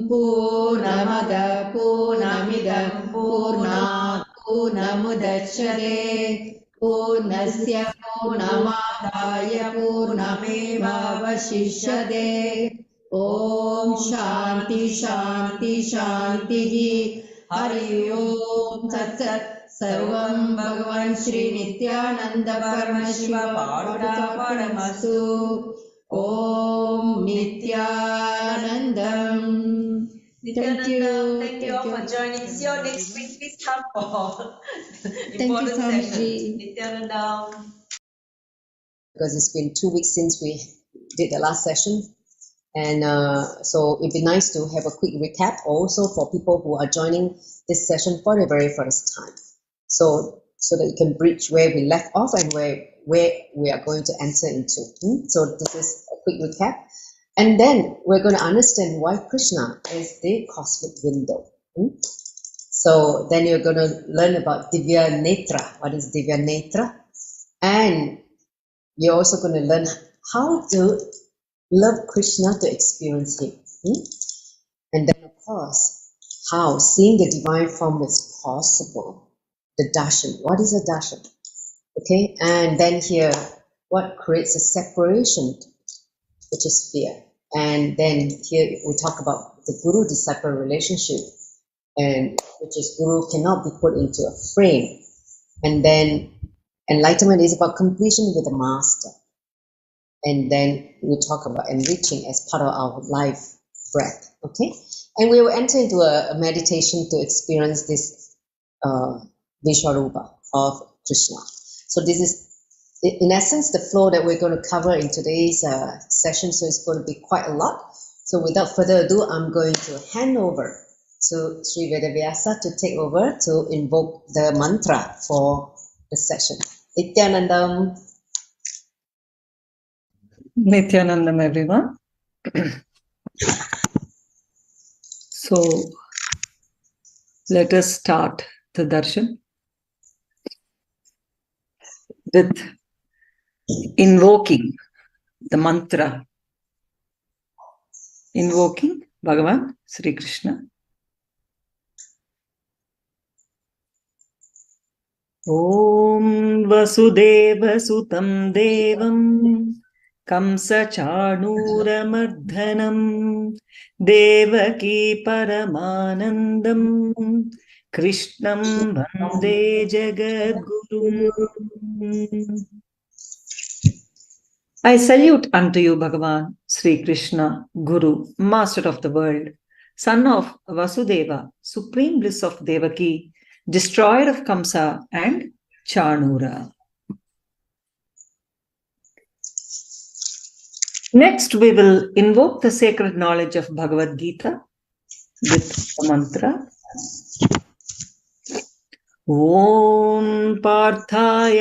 Purnamada Purnamidam Purnat Purnamudachyate Purnasya Purnamadaya Purnamevavashishyate. Om Shanti Shanti Shanti Hari Om Tat Sat. Sarvam Bhagavan Shri Nityananda Paramashiva Paramastu. Om Nityanandam. Thank you all for joining. See you next week. Please come for important sessions. Nityanandam. Because it's been 2 weeks since we did the last session. And so it'd be nice to have a quick recap also for people who are joining this session for the very first time. So that you can bridge where we left off and where we are going to enter into. So this is a quick recap. And then we're going to understand why Krishna is the cosmic window. So then you're going to learn about Divya Netra. What is Divya Netra? And you're also going to learn how to love Krishna, to experience him. And then, of course, how seeing the divine form is possible. The darshan. What is a darshan? Okay, and then here, what creates a separation, which is fear. And then here we talk about the guru-disciple relationship, and which is guru cannot be put into a frame. And then enlightenment is about completion with the master. And then we talk about enriching as part of our life breath. Okay, and we will enter into a meditation to experience this Vishwarupa of Krishna. So this is, in essence, the flow that we're going to cover in today's session. So it's going to be quite a lot. So without further ado, I'm going to hand over to Sri Vedavyasa to take over to invoke the mantra for the session. Nityanandam. Nityanandam, everyone. So let us start the darshan with invoking the mantra, invoking Bhagavan Sri Krishna. Om Vasudeva Sutam Devam Kamsa Chanuramardanam Devaki Paramanandam Krishnam Vande Jagadgurum. I salute unto you, Bhagavan, Sri Krishna, Guru, Master of the world, Son of Vasudeva, Supreme Bliss of Devaki, Destroyer of Kamsa and Chanura. Next, we will invoke the sacred knowledge of Bhagavad Gita with the mantra. Om Parthaya